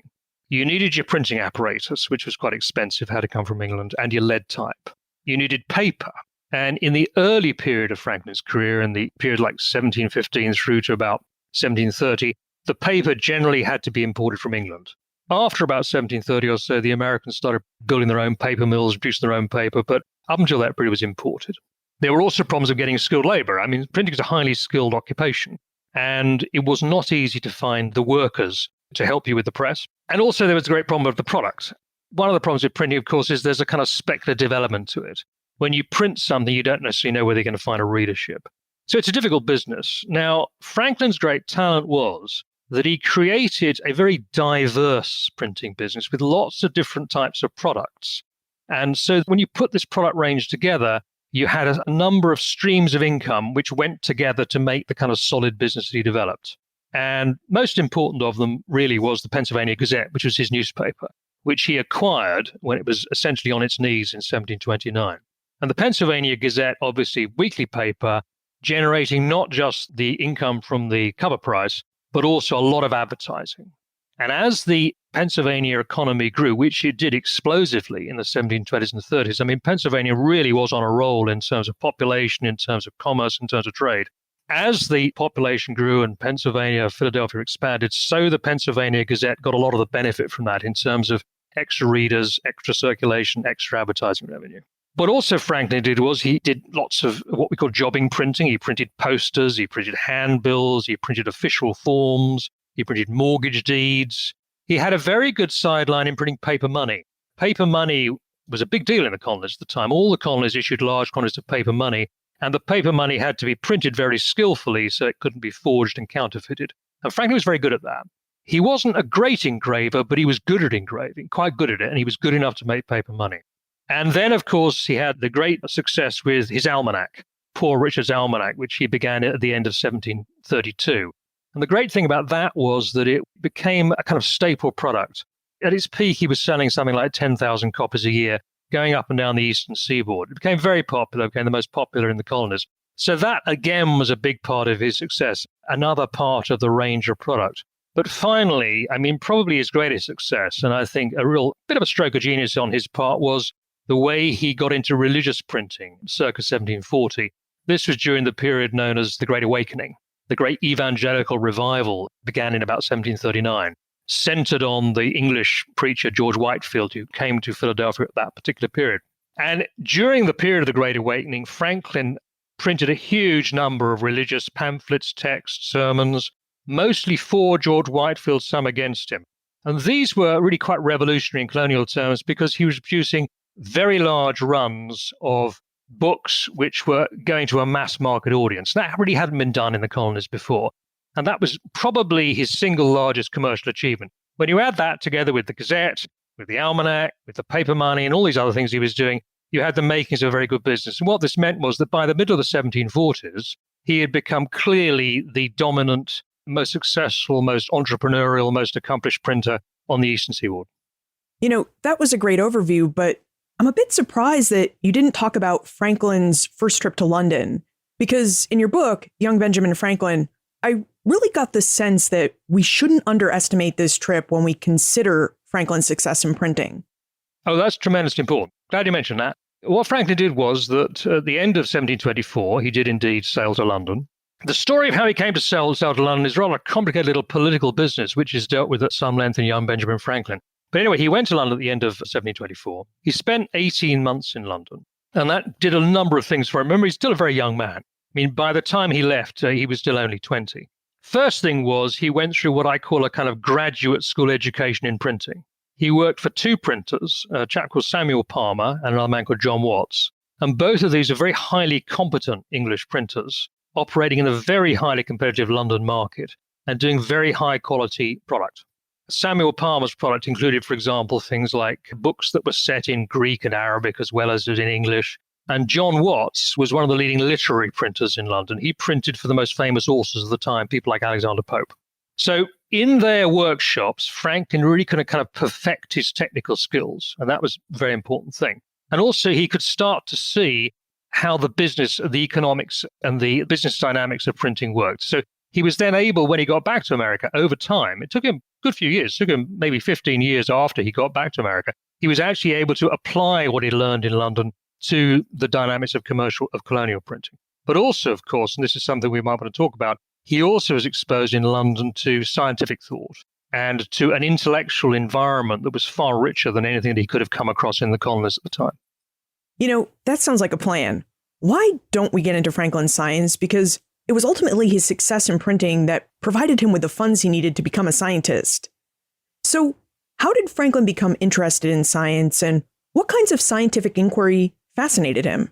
You needed your printing apparatus, which was quite expensive, had to come from England, and your lead type. You needed paper. And in the early period of Franklin's career, in the period like 1715 through to about 1730, the paper generally had to be imported from England. After about 1730 or so, the Americans started building their own paper mills, producing their own paper, but up until that period it was imported. There were also problems of getting skilled labor. I mean, printing is a highly skilled occupation, and it was not easy to find the workers to help you with the press. And also there was a great problem of the product. One of the problems with printing, of course, is there's a kind of speculative element to it. When you print something, you don't necessarily know whether you're going to find a readership. So it's a difficult business. Now, Franklin's great talent was that he created a very diverse printing business with lots of different types of products. And so when you put this product range together, you had a number of streams of income which went together to make the kind of solid business that he developed. And most important of them really was the Pennsylvania Gazette, which was his newspaper, which he acquired when it was essentially on its knees in 1729. And the Pennsylvania Gazette, obviously weekly paper, generating not just the income from the cover price, but also a lot of advertising. And as the Pennsylvania economy grew, which it did explosively in the 1720s and 30s, I mean, Pennsylvania really was on a roll in terms of population, in terms of commerce, in terms of trade. As the population grew and Pennsylvania, Philadelphia expanded, so the Pennsylvania Gazette got a lot of the benefit from that in terms of extra readers, extra circulation, extra advertising revenue. What also Franklin did was he did lots of what we call jobbing printing. He printed posters, he printed handbills, he printed official forms, he printed mortgage deeds. He had a very good sideline in printing paper money. Paper money was a big deal in the colonies at the time. All the colonies issued large quantities of paper money, and the paper money had to be printed very skillfully so it couldn't be forged and counterfeited. And Franklin was very good at that. He wasn't a great engraver, but he was good at engraving, quite good at it, and he was good enough to make paper money. And then, of course, he had the great success with his almanac, Poor Richard's Almanac, which he began at the end of 1732. And the great thing about that was that it became a kind of staple product. At its peak, he was selling something like 10,000 copies a year, going up and down the eastern seaboard. It became very popular, became the most popular in the colonies. So that, again, was a big part of his success, another part of the range of product. But finally, I mean, probably his greatest success, and I think a real bit of a stroke of genius on his part, was the way he got into religious printing, circa 1740. This was during the period known as the Great Awakening. The great evangelical revival began in about 1739, centered on the English preacher George Whitefield, who came to Philadelphia at that particular period. And during the period of the Great Awakening, Franklin printed a huge number of religious pamphlets, texts, sermons, mostly for George Whitefield, some against him. And these were really quite revolutionary in colonial terms because he was producing very large runs of books which were going to a mass market audience. That really hadn't been done in the colonies before. And that was probably his single largest commercial achievement. When you add that together with the Gazette, with the Almanac, with the paper money and all these other things he was doing, you had the makings of a very good business. And what this meant was that by the middle of the 1740s, he had become clearly the dominant, most successful, most entrepreneurial, most accomplished printer on the eastern seaboard. You know, that was a great overview, but I'm a bit surprised that you didn't talk about Franklin's first trip to London, because in your book, Young Benjamin Franklin, I really got the sense that we shouldn't underestimate this trip when we consider Franklin's success in printing. Oh, that's tremendously important. Glad you mentioned that. What Franklin did was that at the end of 1724, he did indeed sail to London. The story of how he came to sail to London is rather a complicated little political business, which is dealt with at some length in Young Benjamin Franklin. But anyway, he went to London at the end of 1724. He spent 18 months in London, and that did a number of things for him. Remember, he's still a very young man. I mean, by the time he left, he was still only 20. First thing was he went through what I call a kind of graduate school education in printing. He worked for two printers, a chap called Samuel Palmer and another man called John Watts. And both of these are very highly competent English printers operating in a very highly competitive London market and doing very high quality product. Samuel Palmer's product included, for example, things like books that were set in Greek and Arabic as well as in English. And John Watts was one of the leading literary printers in London. He printed for the most famous authors of the time, people like Alexander Pope. So in their workshops, Franklin really could kind of perfect his technical skills. And that was a very important thing. And also he could start to see how the business, the economics and the business dynamics of printing worked. So he was then able, when he got back to America over time, it took him a good few years, it took him maybe 15 years after he got back to America, he was actually able to apply what he learned in London to the dynamics of colonial printing. But also, of course, and this is something we might want to talk about, he also was exposed in London to scientific thought and to an intellectual environment that was far richer than anything that he could have come across in the colonies at the time. You know, that sounds like a plan. Why don't we get into Franklin's science? Because it was ultimately his success in printing that provided him with the funds he needed to become a scientist. So, how did Franklin become interested in science, and what kinds of scientific inquiry fascinated him?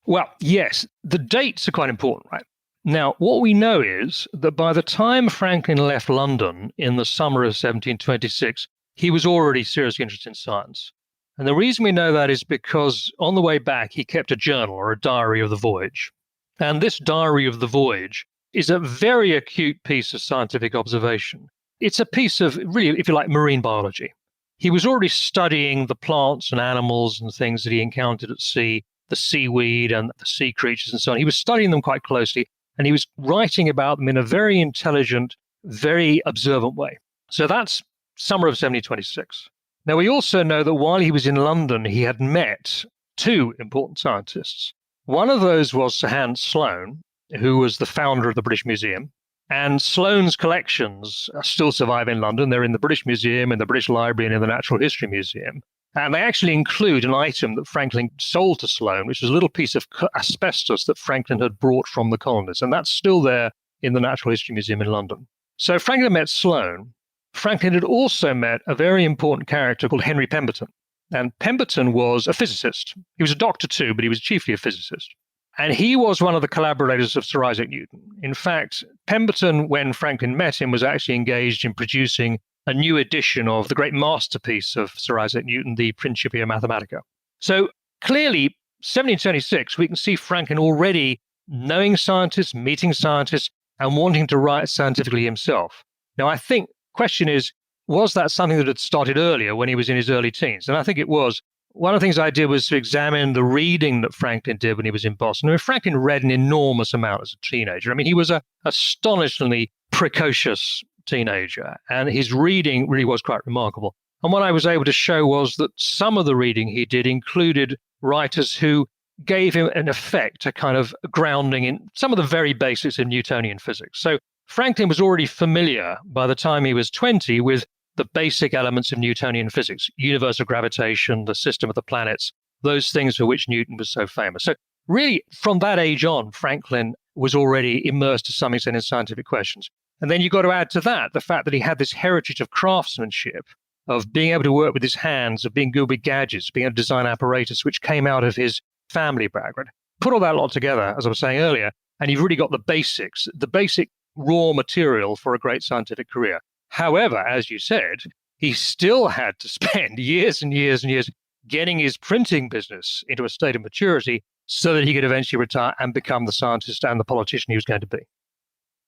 Well, yes, the dates are quite important, right? Now, what we know is that by the time Franklin left London in the summer of 1726, he was already seriously interested in science. And the reason we know that is because on the way back, he kept a journal or a diary of the voyage. And this diary of the voyage is a very acute piece of scientific observation. It's a piece of, really, if you like, marine biology. He was already studying the plants and animals and things that he encountered at sea, the seaweed and the sea creatures and so on. He was studying them quite closely, and he was writing about them in a very intelligent, very observant way. So that's summer of 1726. Now, we also know that while he was in London, he had met two important scientists. One of those was Sir Hans Sloane, who was the founder of the British Museum. And Sloane's collections still survive in London. They're in the British Museum, in the British Library, and in the Natural History Museum. And they actually include an item that Franklin sold to Sloane, which was a little piece of asbestos that Franklin had brought from the colonies. And that's still there in the Natural History Museum in London. So Franklin met Sloane. Franklin had also met a very important character called Henry Pemberton. And Pemberton was a physicist. He was a doctor too, but he was chiefly a physicist. And he was one of the collaborators of Sir Isaac Newton. In fact, Pemberton, when Franklin met him, was actually engaged in producing a new edition of the great masterpiece of Sir Isaac Newton, the Principia Mathematica. So clearly, 1726, we can see Franklin already knowing scientists, meeting scientists, and wanting to write scientifically himself. Now, I think the question is, was that something that had started earlier when he was in his early teens? And I think it was. One of the things I did was to examine the reading that Franklin did when he was in Boston. I mean, Franklin read an enormous amount as a teenager. I mean, he was an astonishingly precocious teenager, and his reading really was quite remarkable. And what I was able to show was that some of the reading he did included writers who gave him, in effect, a kind of grounding in some of the very basics of Newtonian physics. So Franklin was already familiar by the time he was 20 with the basic elements of Newtonian physics, universal gravitation, the system of the planets, those things for which Newton was so famous. So really, from that age on, Franklin was already immersed to some extent in scientific questions. And then you've got to add to that the fact that he had this heritage of craftsmanship, of being able to work with his hands, of being good with gadgets, being able to design apparatus, which came out of his family background. Put all that lot together, as I was saying earlier, and you've really got the basics, the basic raw material for a great scientific career. However, as you said, he still had to spend years and years and years getting his printing business into a state of maturity so that he could eventually retire and become the scientist and the politician he was going to be.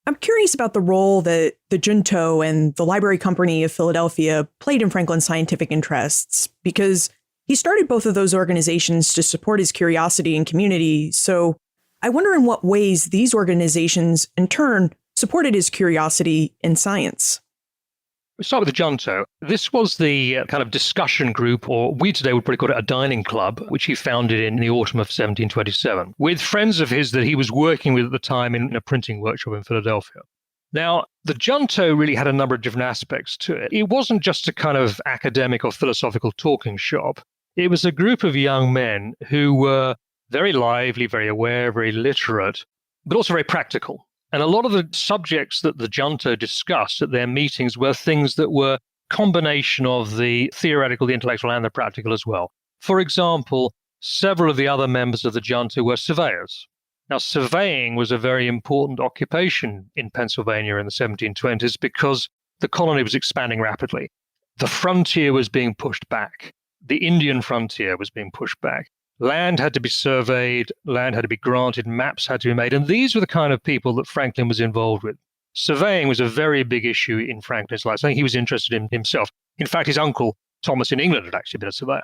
I'm curious about the role that the Junto and the Library Company of Philadelphia played in Franklin's scientific interests, because he started both of those organizations to support his curiosity and community. So I wonder in what ways these organizations, in turn, supported his curiosity in science. We start with the Junto. This was the kind of discussion group, or we today would probably call it a dining club, which he founded in the autumn of 1727, with friends of his that he was working with at the time in a printing workshop in Philadelphia. Now, the Junto really had a number of different aspects to it. It wasn't just a kind of academic or philosophical talking shop. It was a group of young men who were very lively, very aware, very literate, but also very practical. And a lot of the subjects that the Junto discussed at their meetings were things that were combination of the theoretical, the intellectual, and the practical as well. For example, several of the other members of the Junto were surveyors. Now, surveying was a very important occupation in Pennsylvania in the 1720s because the colony was expanding rapidly. The frontier was being pushed back. The Indian frontier was being pushed back. Land had to be surveyed, land had to be granted, maps had to be made, and these were the kind of people that Franklin was involved with. Surveying was a very big issue in Franklin's life, something he was interested in himself. In fact, his uncle, Thomas in England, had actually been a surveyor.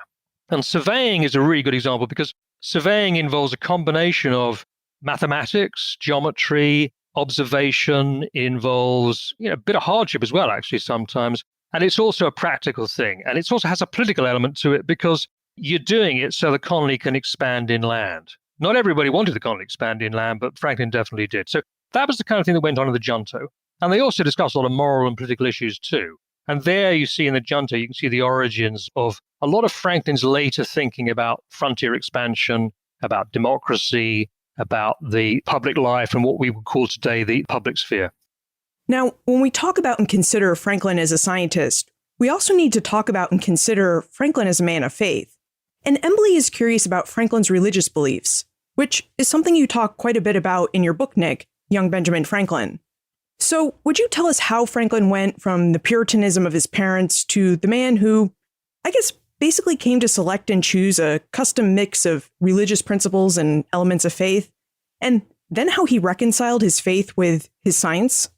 And surveying is a really good example because surveying involves a combination of mathematics, geometry, observation. It involves a bit of hardship as well, actually, sometimes. And it's also a practical thing. And it also has a political element to it because you're doing it so the colony can expand inland. Not everybody wanted the colony to expand inland, but Franklin definitely did. So that was the kind of thing that went on in the Junto. And they also discussed a lot of moral and political issues too. And there you see in the Junto, you can see the origins of a lot of Franklin's later thinking about frontier expansion, about democracy, about the public life and what we would call today the public sphere. Now, when we talk about and consider Franklin as a scientist, we also need to talk about and consider Franklin as a man of faith. And Emily is curious about Franklin's religious beliefs, which is something you talk quite a bit about in your book, Nick, Young Benjamin Franklin. So would you tell us how Franklin went from the Puritanism of his parents to the man who, I guess, basically came to select and choose a custom mix of religious principles and elements of faith, and then how he reconciled his faith with his science?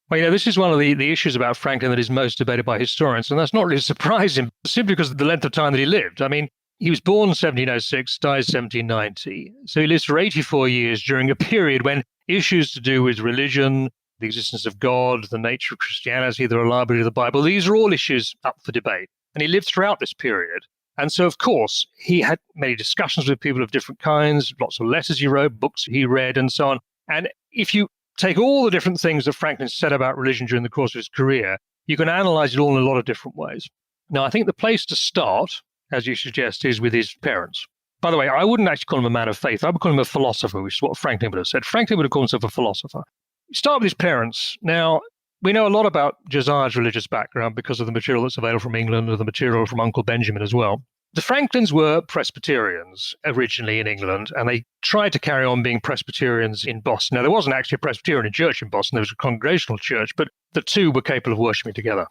Well, this is one of the issues about Franklin that is most debated by historians, and that's not really surprising, simply because of the length of time that he lived. I mean, he was born in 1706, died 1790, so he lived for 84 years during a period when issues to do with religion, the existence of God, the nature of Christianity, the reliability of the Bible, these are all issues up for debate. And he lived throughout this period. And so, of course, he had many discussions with people of different kinds, lots of letters he wrote, books he read, and so on. And if you take all the different things that Franklin said about religion during the course of his career, you can analyze it all in a lot of different ways. Now, I think the place to start, as you suggest, is with his parents. By the way, I wouldn't actually call him a man of faith. I would call him a philosopher, which is what Franklin would have said. Franklin would have called himself a philosopher. Start with his parents. Now, we know a lot about Josiah's religious background because of the material that's available from England and the material from Uncle Benjamin as well. The Franklins were Presbyterians originally in England, and they tried to carry on being Presbyterians in Boston. Now, there wasn't actually a Presbyterian church in Boston. There was a congregational church, but the two were capable of worshiping together.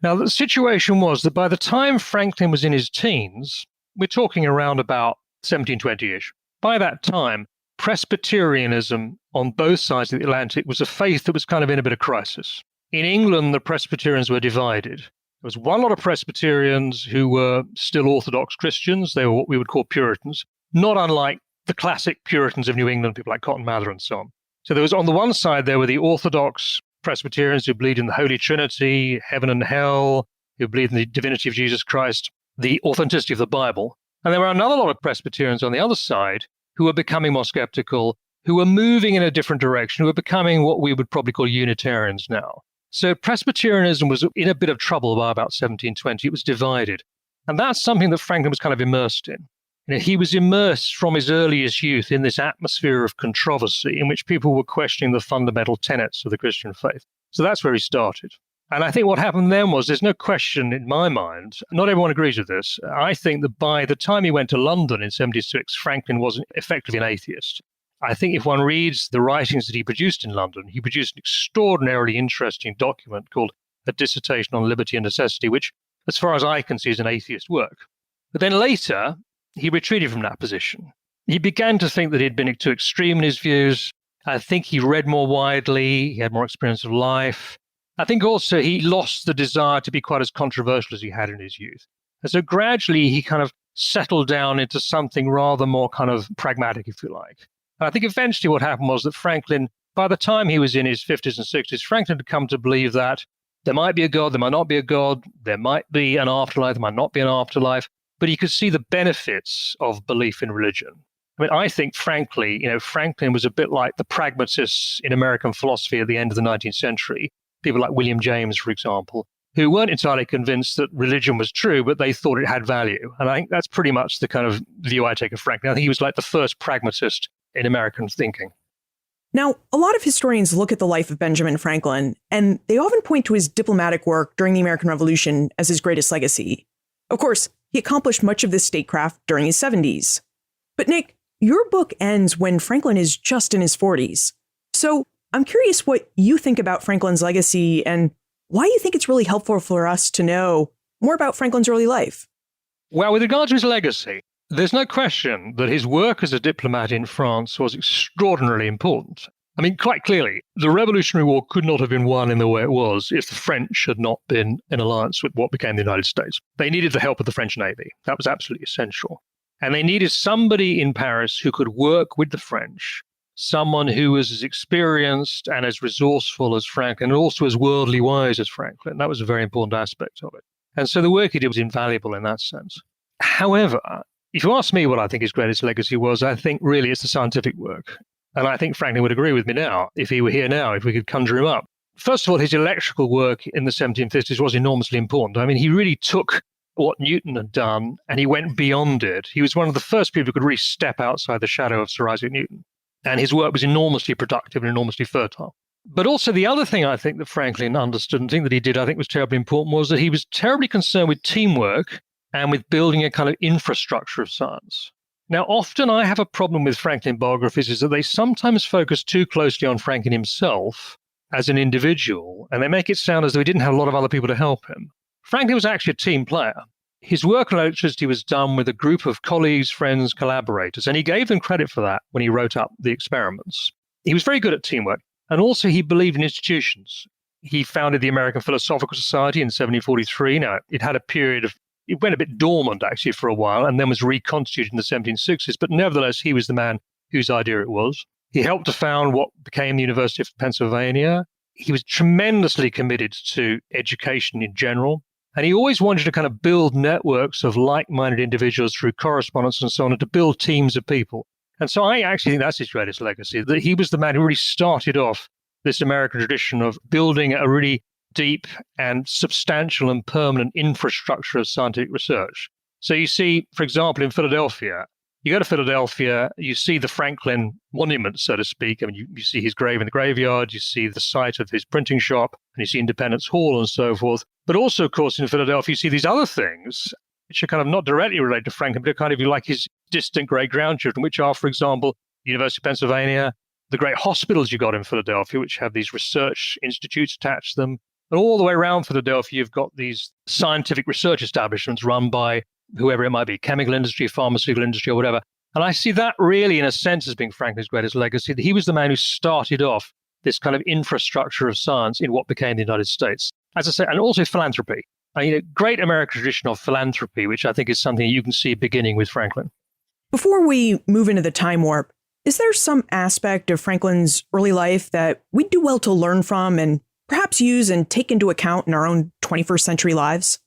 Now, the situation was that by the time Franklin was in his teens, we're talking around about 1720-ish, by that time, Presbyterianism on both sides of the Atlantic was a faith that was kind of in a bit of crisis. In England, the Presbyterians were divided. There was one lot of Presbyterians who were still Orthodox Christians. They were what we would call Puritans, not unlike the classic Puritans of New England, people like Cotton Mather and so on. So there was, on the one side, there were the Orthodox Presbyterians who believed in the Holy Trinity, heaven and hell, who believed in the divinity of Jesus Christ, the authenticity of the Bible. And there were another lot of Presbyterians on the other side who were becoming more skeptical, who were moving in a different direction, who were becoming what we would probably call Unitarians now. So Presbyterianism was in a bit of trouble by about 1720. It was divided. And that's something that Franklin was kind of immersed in. He was immersed from his earliest youth in this atmosphere of controversy in which people were questioning the fundamental tenets of the Christian faith. So that's where he started. And I think what happened then was, there's no question in my mind, not everyone agrees with this. I think that by the time he went to London in 76, Franklin was effectively an atheist. I think if one reads the writings that he produced in London, he produced an extraordinarily interesting document called A Dissertation on Liberty and Necessity, which, as far as I can see, is an atheist work. But then later, he retreated from that position. He began to think that he'd been too extreme in his views. I think he read more widely. He had more experience of life. I think also he lost the desire to be quite as controversial as he had in his youth. And so gradually he kind of settled down into something rather more kind of pragmatic, if you like. And I think eventually what happened was that Franklin, by the time he was in his 50s and 60s, Franklin had come to believe that there might be a God, there might not be a God, there might be an afterlife, there might not be an afterlife, but he could see the benefits of belief in religion. I mean, I think, frankly, Franklin was a bit like the pragmatists in American philosophy at the end of the 19th century. People like William James, for example, who weren't entirely convinced that religion was true, but they thought it had value. And I think that's pretty much the kind of view I take of Franklin. I think he was like the first pragmatist in American thinking. Now, a lot of historians look at the life of Benjamin Franklin, and they often point to his diplomatic work during the American Revolution as his greatest legacy. Of course, he accomplished much of this statecraft during his 70s. But Nick, your book ends when Franklin is just in his 40s. So I'm curious what you think about Franklin's legacy and why you think it's really helpful for us to know more about Franklin's early life. Well, with regard to his legacy, there's no question that his work as a diplomat in France was extraordinarily important. I mean, quite clearly, the Revolutionary War could not have been won in the way it was if the French had not been in alliance with what became the United States. They needed the help of the French Navy. That was absolutely essential. And they needed somebody in Paris who could work with the French, someone who was as experienced and as resourceful as Franklin, and also as worldly wise as Franklin. That was a very important aspect of it. And so the work he did was invaluable in that sense. However, if you ask me what I think his greatest legacy was, I think really it's the scientific work. And I think Franklin would agree with me now, if he were here now, if we could conjure him up. First of all, his electrical work in the 1750s was enormously important. I mean, he really took what Newton had done, and he went beyond it. He was one of the first people who could really step outside the shadow of Sir Isaac Newton. And his work was enormously productive and enormously fertile. But also the other thing I think that Franklin understood and thing that he did I think was terribly important was that he was terribly concerned with teamwork and with building a kind of infrastructure of science. Now, often I have a problem with Franklin biographies is that they sometimes focus too closely on Franklin himself as an individual, and they make it sound as though he didn't have a lot of other people to help him. Franklin was actually a team player. His work on electricity was done with a group of colleagues, friends, collaborators, and he gave them credit for that when he wrote up the experiments. He was very good at teamwork, and also he believed in institutions. He founded the American Philosophical Society in 1743. Now, it had a period of, it went a bit dormant actually for a while, and then was reconstituted in the 1760s, but nevertheless, he was the man whose idea it was. He helped to found what became the University of Pennsylvania. He was tremendously committed to education in general. And he always wanted to kind of build networks of like-minded individuals through correspondence and so on, and to build teams of people. And so I actually think that's his greatest legacy, that he was the man who really started off this American tradition of building a really deep and substantial and permanent infrastructure of scientific research. So you see, for example, in Philadelphia, you go to Philadelphia, you see the Franklin monument, so to speak. I mean, you see his grave in the graveyard, you see the site of his printing shop, and you see Independence Hall and so forth. But also, of course, in Philadelphia, you see these other things, which are kind of not directly related to Franklin, but are kind of like his distant great-grandchildren, which are, for example, the University of Pennsylvania, the great hospitals you got in Philadelphia, which have these research institutes attached to them. And all the way around Philadelphia, you've got these scientific research establishments run by whoever it might be, chemical industry, pharmaceutical industry, or whatever. And I see that really, in a sense, as being Franklin's greatest legacy. He was the man who started off this kind of infrastructure of science in what became the United States. As I say, and also philanthropy. I mean, a great American tradition of philanthropy, which I think is something you can see beginning with Franklin. Before we move into the time warp, is there some aspect of Franklin's early life that we'd do well to learn from and perhaps use and take into account in our own 21st century lives?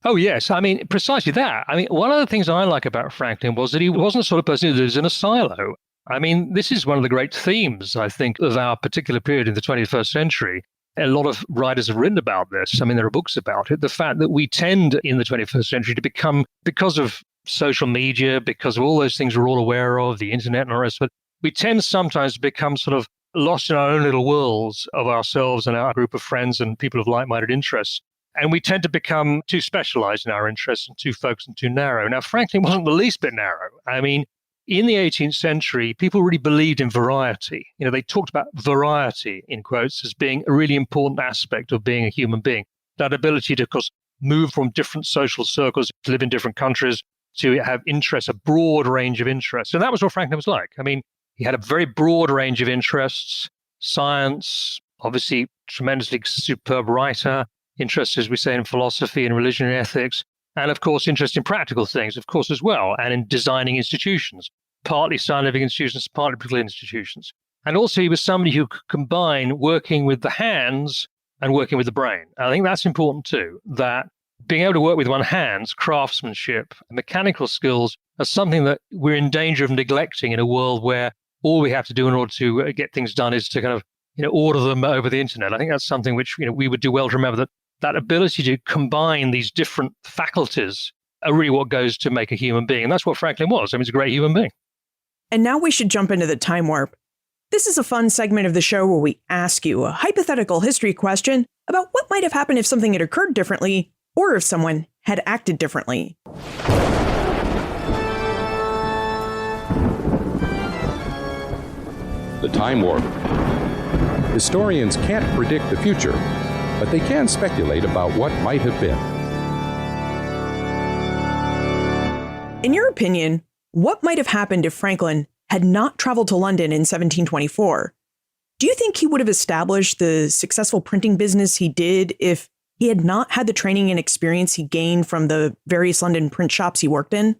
Oh, yes. I mean, precisely that. I mean, one of the things I like about Franklin was that he wasn't the sort of person who lives in a silo. I mean, this is one of the great themes, I think, of our particular period in the 21st century. A lot of writers have written about this. I mean, there are books about it. The fact that we tend in the 21st century to become, because of social media, because of all those things we're all aware of, the internet and the rest of it, we tend sometimes to become sort of lost in our own little worlds of ourselves and our group of friends and people of like-minded interests. And we tend to become too specialized in our interests and too focused and too narrow. Now, Franklin wasn't the least bit narrow. I mean, in the 18th century, people really believed in variety. You know, they talked about variety, in quotes, as being a really important aspect of being a human being. That ability to, of course, move from different social circles, to live in different countries, to have interests, a broad range of interests. And that was what Franklin was like. I mean, he had a very broad range of interests, science, obviously tremendously superb writer, interest, as we say, in philosophy and religion and ethics, and of course, interest in practical things, of course, as well, and in designing institutions, partly scientific institutions, partly political institutions. And also, he was somebody who could combine working with the hands and working with the brain. I think that's important too, that being able to work with one's hands, craftsmanship, mechanical skills, are something that we're in danger of neglecting in a world where all we have to do in order to get things done is to kind of, order them over the internet. I think that's something which, we would do well to remember, that ability to combine these different faculties are really what goes to make a human being. And that's what Franklin was. I mean, he's a great human being. And now we should jump into the time warp. This is a fun segment of the show where we ask you a hypothetical history question about what might have happened if something had occurred differently or if someone had acted differently. The time warp. Historians can't predict the future, but they can speculate about what might have been. In your opinion, what might have happened if Franklin had not traveled to London in 1724? Do you think he would have established the successful printing business he did if he had not had the training and experience he gained from the various London print shops he worked in? Well,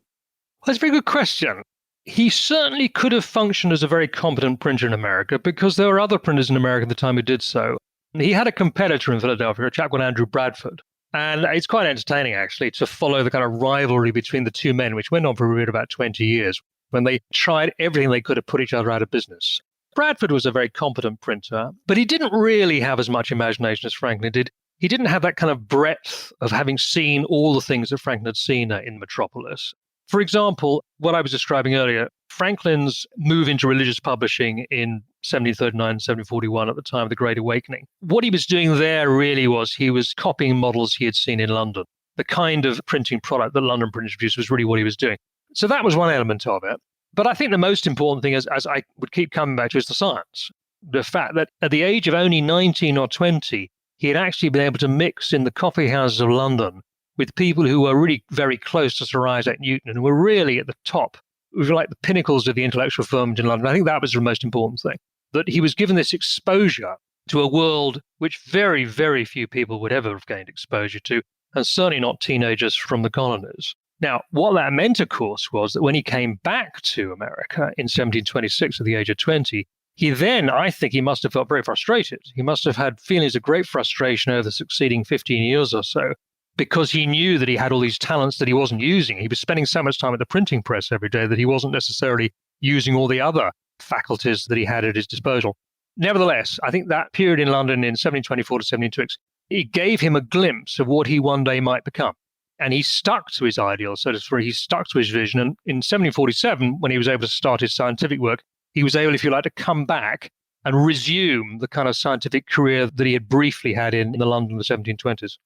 that's a very good question. He certainly could have functioned as a very competent printer in America because there were other printers in America at the time who did so. He had a competitor in Philadelphia, a chap called Andrew Bradford. And it's quite entertaining, actually, to follow the kind of rivalry between the two men, which went on for a period of about 20 years, when they tried everything they could to put each other out of business. Bradford was a very competent printer, but he didn't really have as much imagination as Franklin did. he didn't have that kind of breadth of having seen all the things that Franklin had seen in Metropolis. For example, what I was describing earlier, Franklin's move into religious publishing in 1739, 1741 at the time of the Great Awakening. What he was doing there really was he was copying models he had seen in London. The kind of printing product that London printers produced was really what he was doing. So that was one element of it. But I think the most important thing, as I would keep coming back to, is the science. The fact that at the age of only 19 or 20, he had actually been able to mix in the coffee houses of London with people who were really very close to Sir Isaac Newton and were really at the top, who were like the pinnacles of the intellectual firmament in London. I think that was the most important thing, that he was given this exposure to a world which very, very few people would ever have gained exposure to, and certainly not teenagers from the colonies. Now, what that meant, of course, was that when he came back to America in 1726 at the age of 20, he then, I think he must have felt very frustrated. He must have had feelings of great frustration over the succeeding 15 years or so, because he knew that he had all these talents that he wasn't using. He was spending so much time at the printing press every day that he wasn't necessarily using all the other faculties that he had at his disposal. Nevertheless, I think that period in London in 1724 to 1726, it gave him a glimpse of what he one day might become. And he stuck to his ideals, so to speak. He stuck to his vision. And in 1747, when he was able to start his scientific work, he was able, if you like, to come back and resume the kind of scientific career that he had briefly had in the London of the 1720s.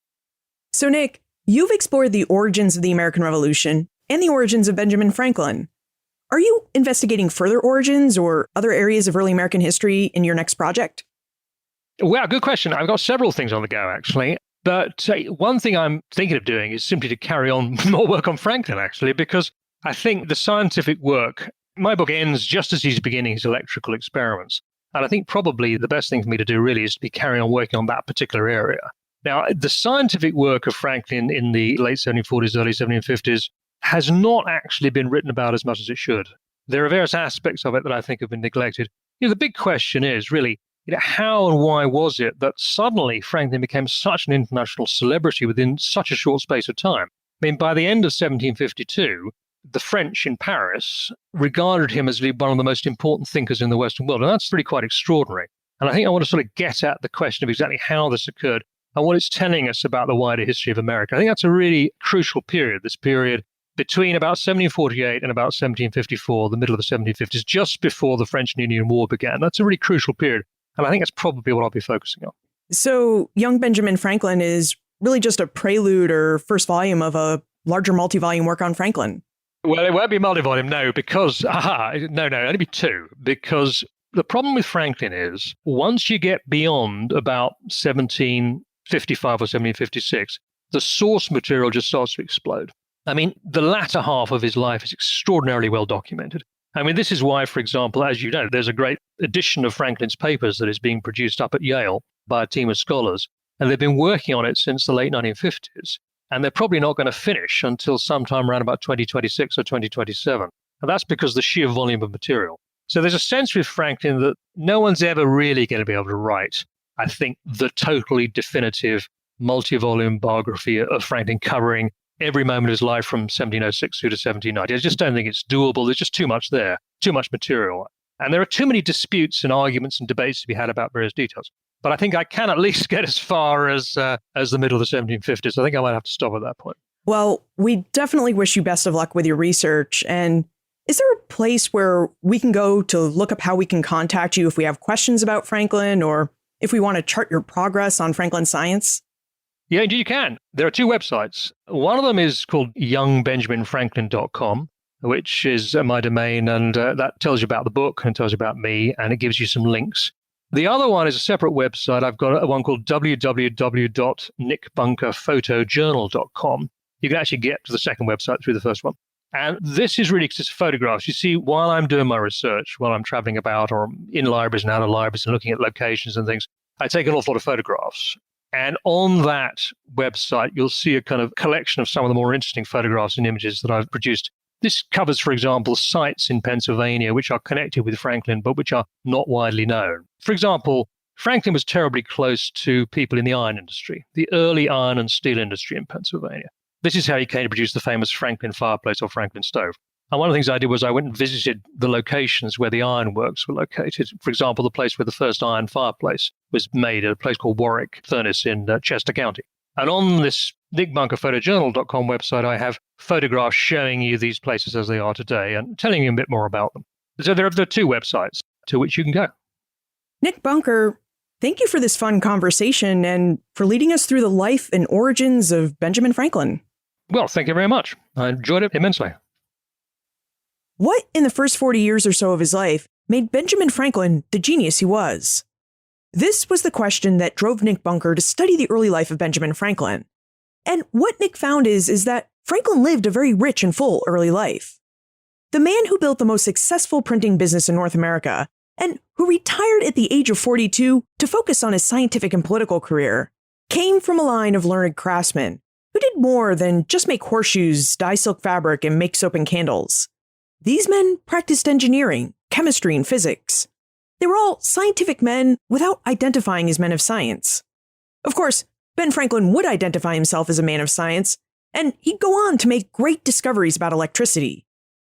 So, Nick, you've explored the origins of the American Revolution and the origins of Benjamin Franklin. Are you investigating further origins or other areas of early American history in your next project? Well, good question. I've got several things on the go, actually. But one thing I'm thinking of doing is simply to carry on more work on Franklin, actually, because I think the scientific work, my book ends just as he's beginning his electrical experiments. And I think probably the best thing for me to do really is to be carrying on working on that particular area. Now, the scientific work of Franklin in the late 1740s, early 1750s has not actually been written about as much as it should. There are various aspects of it that I think have been neglected. The big question is really, how and why was it that suddenly Franklin became such an international celebrity within such a short space of time? I mean, by the end of 1752, the French in Paris regarded him as one of the most important thinkers in the Western world. And that's really quite extraordinary. And I think I want to sort of get at the question of exactly how this occurred and what it's telling us about the wider history of America. I think that's a really crucial period, this period between about 1748 and about 1754, the middle of the 1750s, just before the French and Indian War began. That's a really crucial period. And I think that's probably what I'll be focusing on. So young Benjamin Franklin is really just a prelude or first volume of a larger multi-volume work on Franklin. Well, it won't be multi-volume, no, because, only be two. Because the problem with Franklin is once you get beyond about 1755 or 1756, the source material just starts to explode. I mean, the latter half of his life is extraordinarily well documented. I mean, this is why, for example, as you know, there's a great edition of Franklin's papers that is being produced up at Yale by a team of scholars, and they've been working on it since the late 1950s, and they're probably not going to finish until sometime around about 2026 or 2027, and that's because of the sheer volume of material. So there's a sense with Franklin that no one's ever really going to be able to write, I think, the totally definitive multi-volume biography of Franklin covering every moment of his life from 1706 through to 1790. I just don't think it's doable. There's just too much there, too much material. And there are too many disputes and arguments and debates to be had about various details. But I think I can at least get as far as the middle of the 1750s. I think I might have to stop at that point. Well, we definitely wish you best of luck with your research. And is there a place where we can go to look up how we can contact you if we have questions about Franklin or if we want to chart your progress on Franklin science? Yeah, indeed you can. There are two websites. One of them is called youngbenjaminfranklin.com, which is my domain, and that tells you about the book and tells you about me, and it gives you some links. The other one is a separate website. I've got one called www.nickbunkerphotojournal.com. You can actually get to the second website through the first one. And this is really just photographs. You see, while I'm doing my research, while I'm traveling about or in libraries and out of libraries and looking at locations and things, I take an awful lot of photographs. And on that website, you'll see a kind of collection of some of the more interesting photographs and images that I've produced. This covers, for example, sites in Pennsylvania which are connected with Franklin, but which are not widely known. For example, Franklin was terribly close to people in the iron industry, the early iron and steel industry in Pennsylvania. This is how he came to produce the famous Franklin fireplace or Franklin stove. And one of the things I did was I went and visited the locations where the ironworks were located. For example, the place where the first iron fireplace was made at a place called Warwick Furnace in Chester County. And on this nickbunkerphotojournal.com website, I have photographs showing you these places as they are today and telling you a bit more about them. So there are two websites to which you can go. Nick Bunker, thank you for this fun conversation and for leading us through the life and origins of Benjamin Franklin. Well, thank you very much. I enjoyed it immensely. What in the first 40 years or so of his life made Benjamin Franklin the genius he was? This was the question that drove Nick Bunker to study the early life of Benjamin Franklin. And what Nick found is that Franklin lived a very rich and full early life. The man who built the most successful printing business in North America and who retired at the age of 42 to focus on his scientific and political career, came from a line of learned craftsmen who did more than just make horseshoes, dye silk fabric, and make soap and candles. These men practiced engineering, chemistry, and physics. They were all scientific men without identifying as men of science. Of course, Ben Franklin would identify himself as a man of science, and he'd go on to make great discoveries about electricity.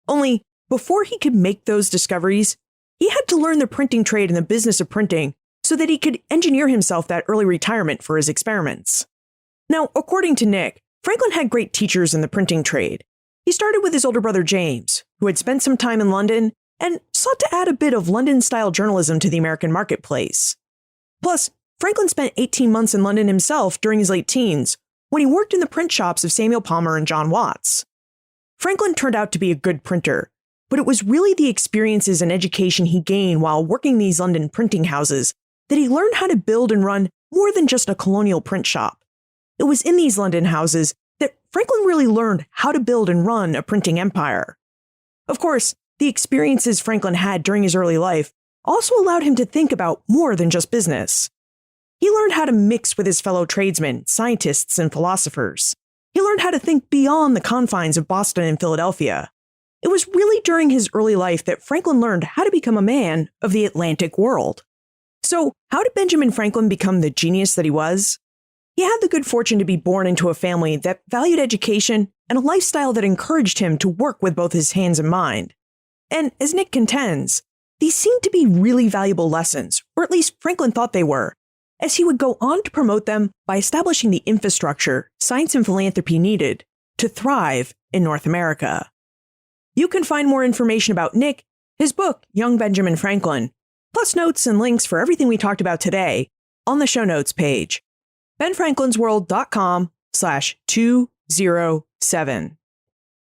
Only, before he could make those discoveries, he had to learn the printing trade and the business of printing so that he could engineer himself that early retirement for his experiments. Now, according to Nick, Franklin had great teachers in the printing trade. He started with his older brother James, who had spent some time in London and sought to add a bit of London-style journalism to the American marketplace. Plus, Franklin spent 18 months in London himself during his late teens when he worked in the print shops of Samuel Palmer and John Watts. Franklin turned out to be a good printer, but it was really the experiences and education he gained while working these London printing houses that he learned how to build and run more than just a colonial print shop. It was in these London houses that Franklin really learned how to build and run a printing empire. Of course, the experiences Franklin had during his early life also allowed him to think about more than just business. He learned how to mix with his fellow tradesmen, scientists, and philosophers. He learned how to think beyond the confines of Boston and Philadelphia. It was really during his early life that Franklin learned how to become a man of the Atlantic world. So, how did Benjamin Franklin become the genius that he was? He had the good fortune to be born into a family that valued education and a lifestyle that encouraged him to work with both his hands and mind. And as Nick contends, these seemed to be really valuable lessons, or at least Franklin thought they were, as he would go on to promote them by establishing the infrastructure science and philanthropy needed to thrive in North America. You can find more information about Nick, his book, Young Benjamin Franklin, plus notes and links for everything we talked about today on the show notes page, benfranklinsworld.com/207.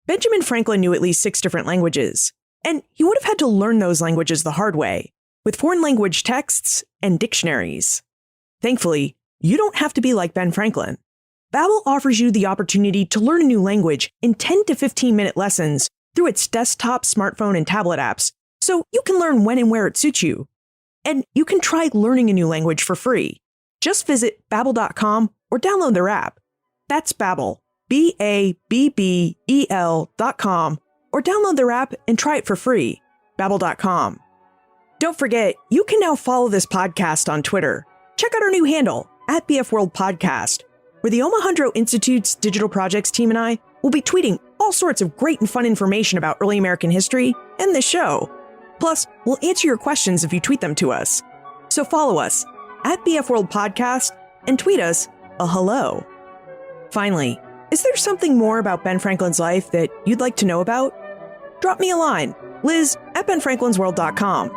Benjamin Franklin knew at least 6 different languages, and he would have had to learn those languages the hard way, with foreign language texts and dictionaries. Thankfully, you don't have to be like Ben Franklin. Babbel offers you the opportunity to learn a new language in 10 to 15-minute lessons through its desktop, smartphone, and tablet apps, so you can learn when and where it suits you. And you can try learning a new language for free. Just visit Babbel.com or download their app. That's Babbel, Babbel.com, or download their app and try it for free. Babbel.com. Don't forget, you can now follow this podcast on Twitter. Check out our new handle, @BFWorldPodcast, where the Omohundro Institute's digital projects team and I will be tweeting all sorts of great and fun information about early American history and this show. Plus, we'll answer your questions if you tweet them to us. So follow us, @BFWorldPodcast, and tweet us a hello. Finally, is there something more about Ben Franklin's life that you'd like to know about? Drop me a line, liz@benfranklinsworld.com.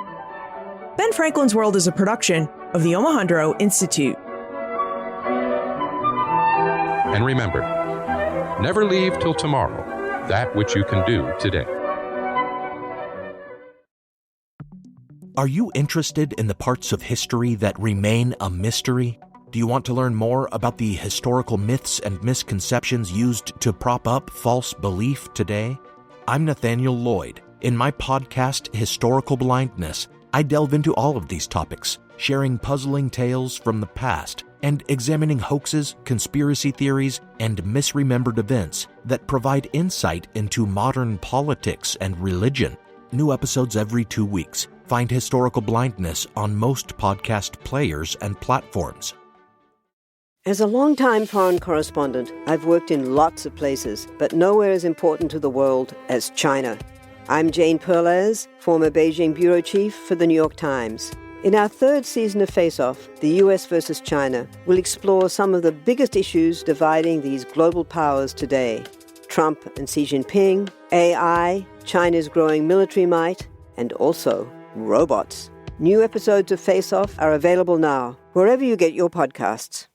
Ben Franklin's World is a production of the Omohundro Institute. And remember, never leave till tomorrow that which you can do today. Are you interested in the parts of history that remain a mystery? Do you want to learn more about the historical myths and misconceptions used to prop up false belief today? I'm Nathaniel Lloyd. In my podcast, Historical Blindness, I delve into all of these topics, sharing puzzling tales from the past and examining hoaxes, conspiracy theories, and misremembered events that provide insight into modern politics and religion. New episodes every 2 weeks. Find Historical Blindness on most podcast players and platforms. As a longtime foreign correspondent, I've worked in lots of places, but nowhere as important to the world as China. I'm Jane Perlez, former Beijing bureau chief for the New York Times. In our third season of Face Off, the US versus China, we'll explore some of the biggest issues dividing these global powers today. Trump and Xi Jinping, AI, China's growing military might, and also robots. New episodes of Face Off are available now, wherever you get your podcasts.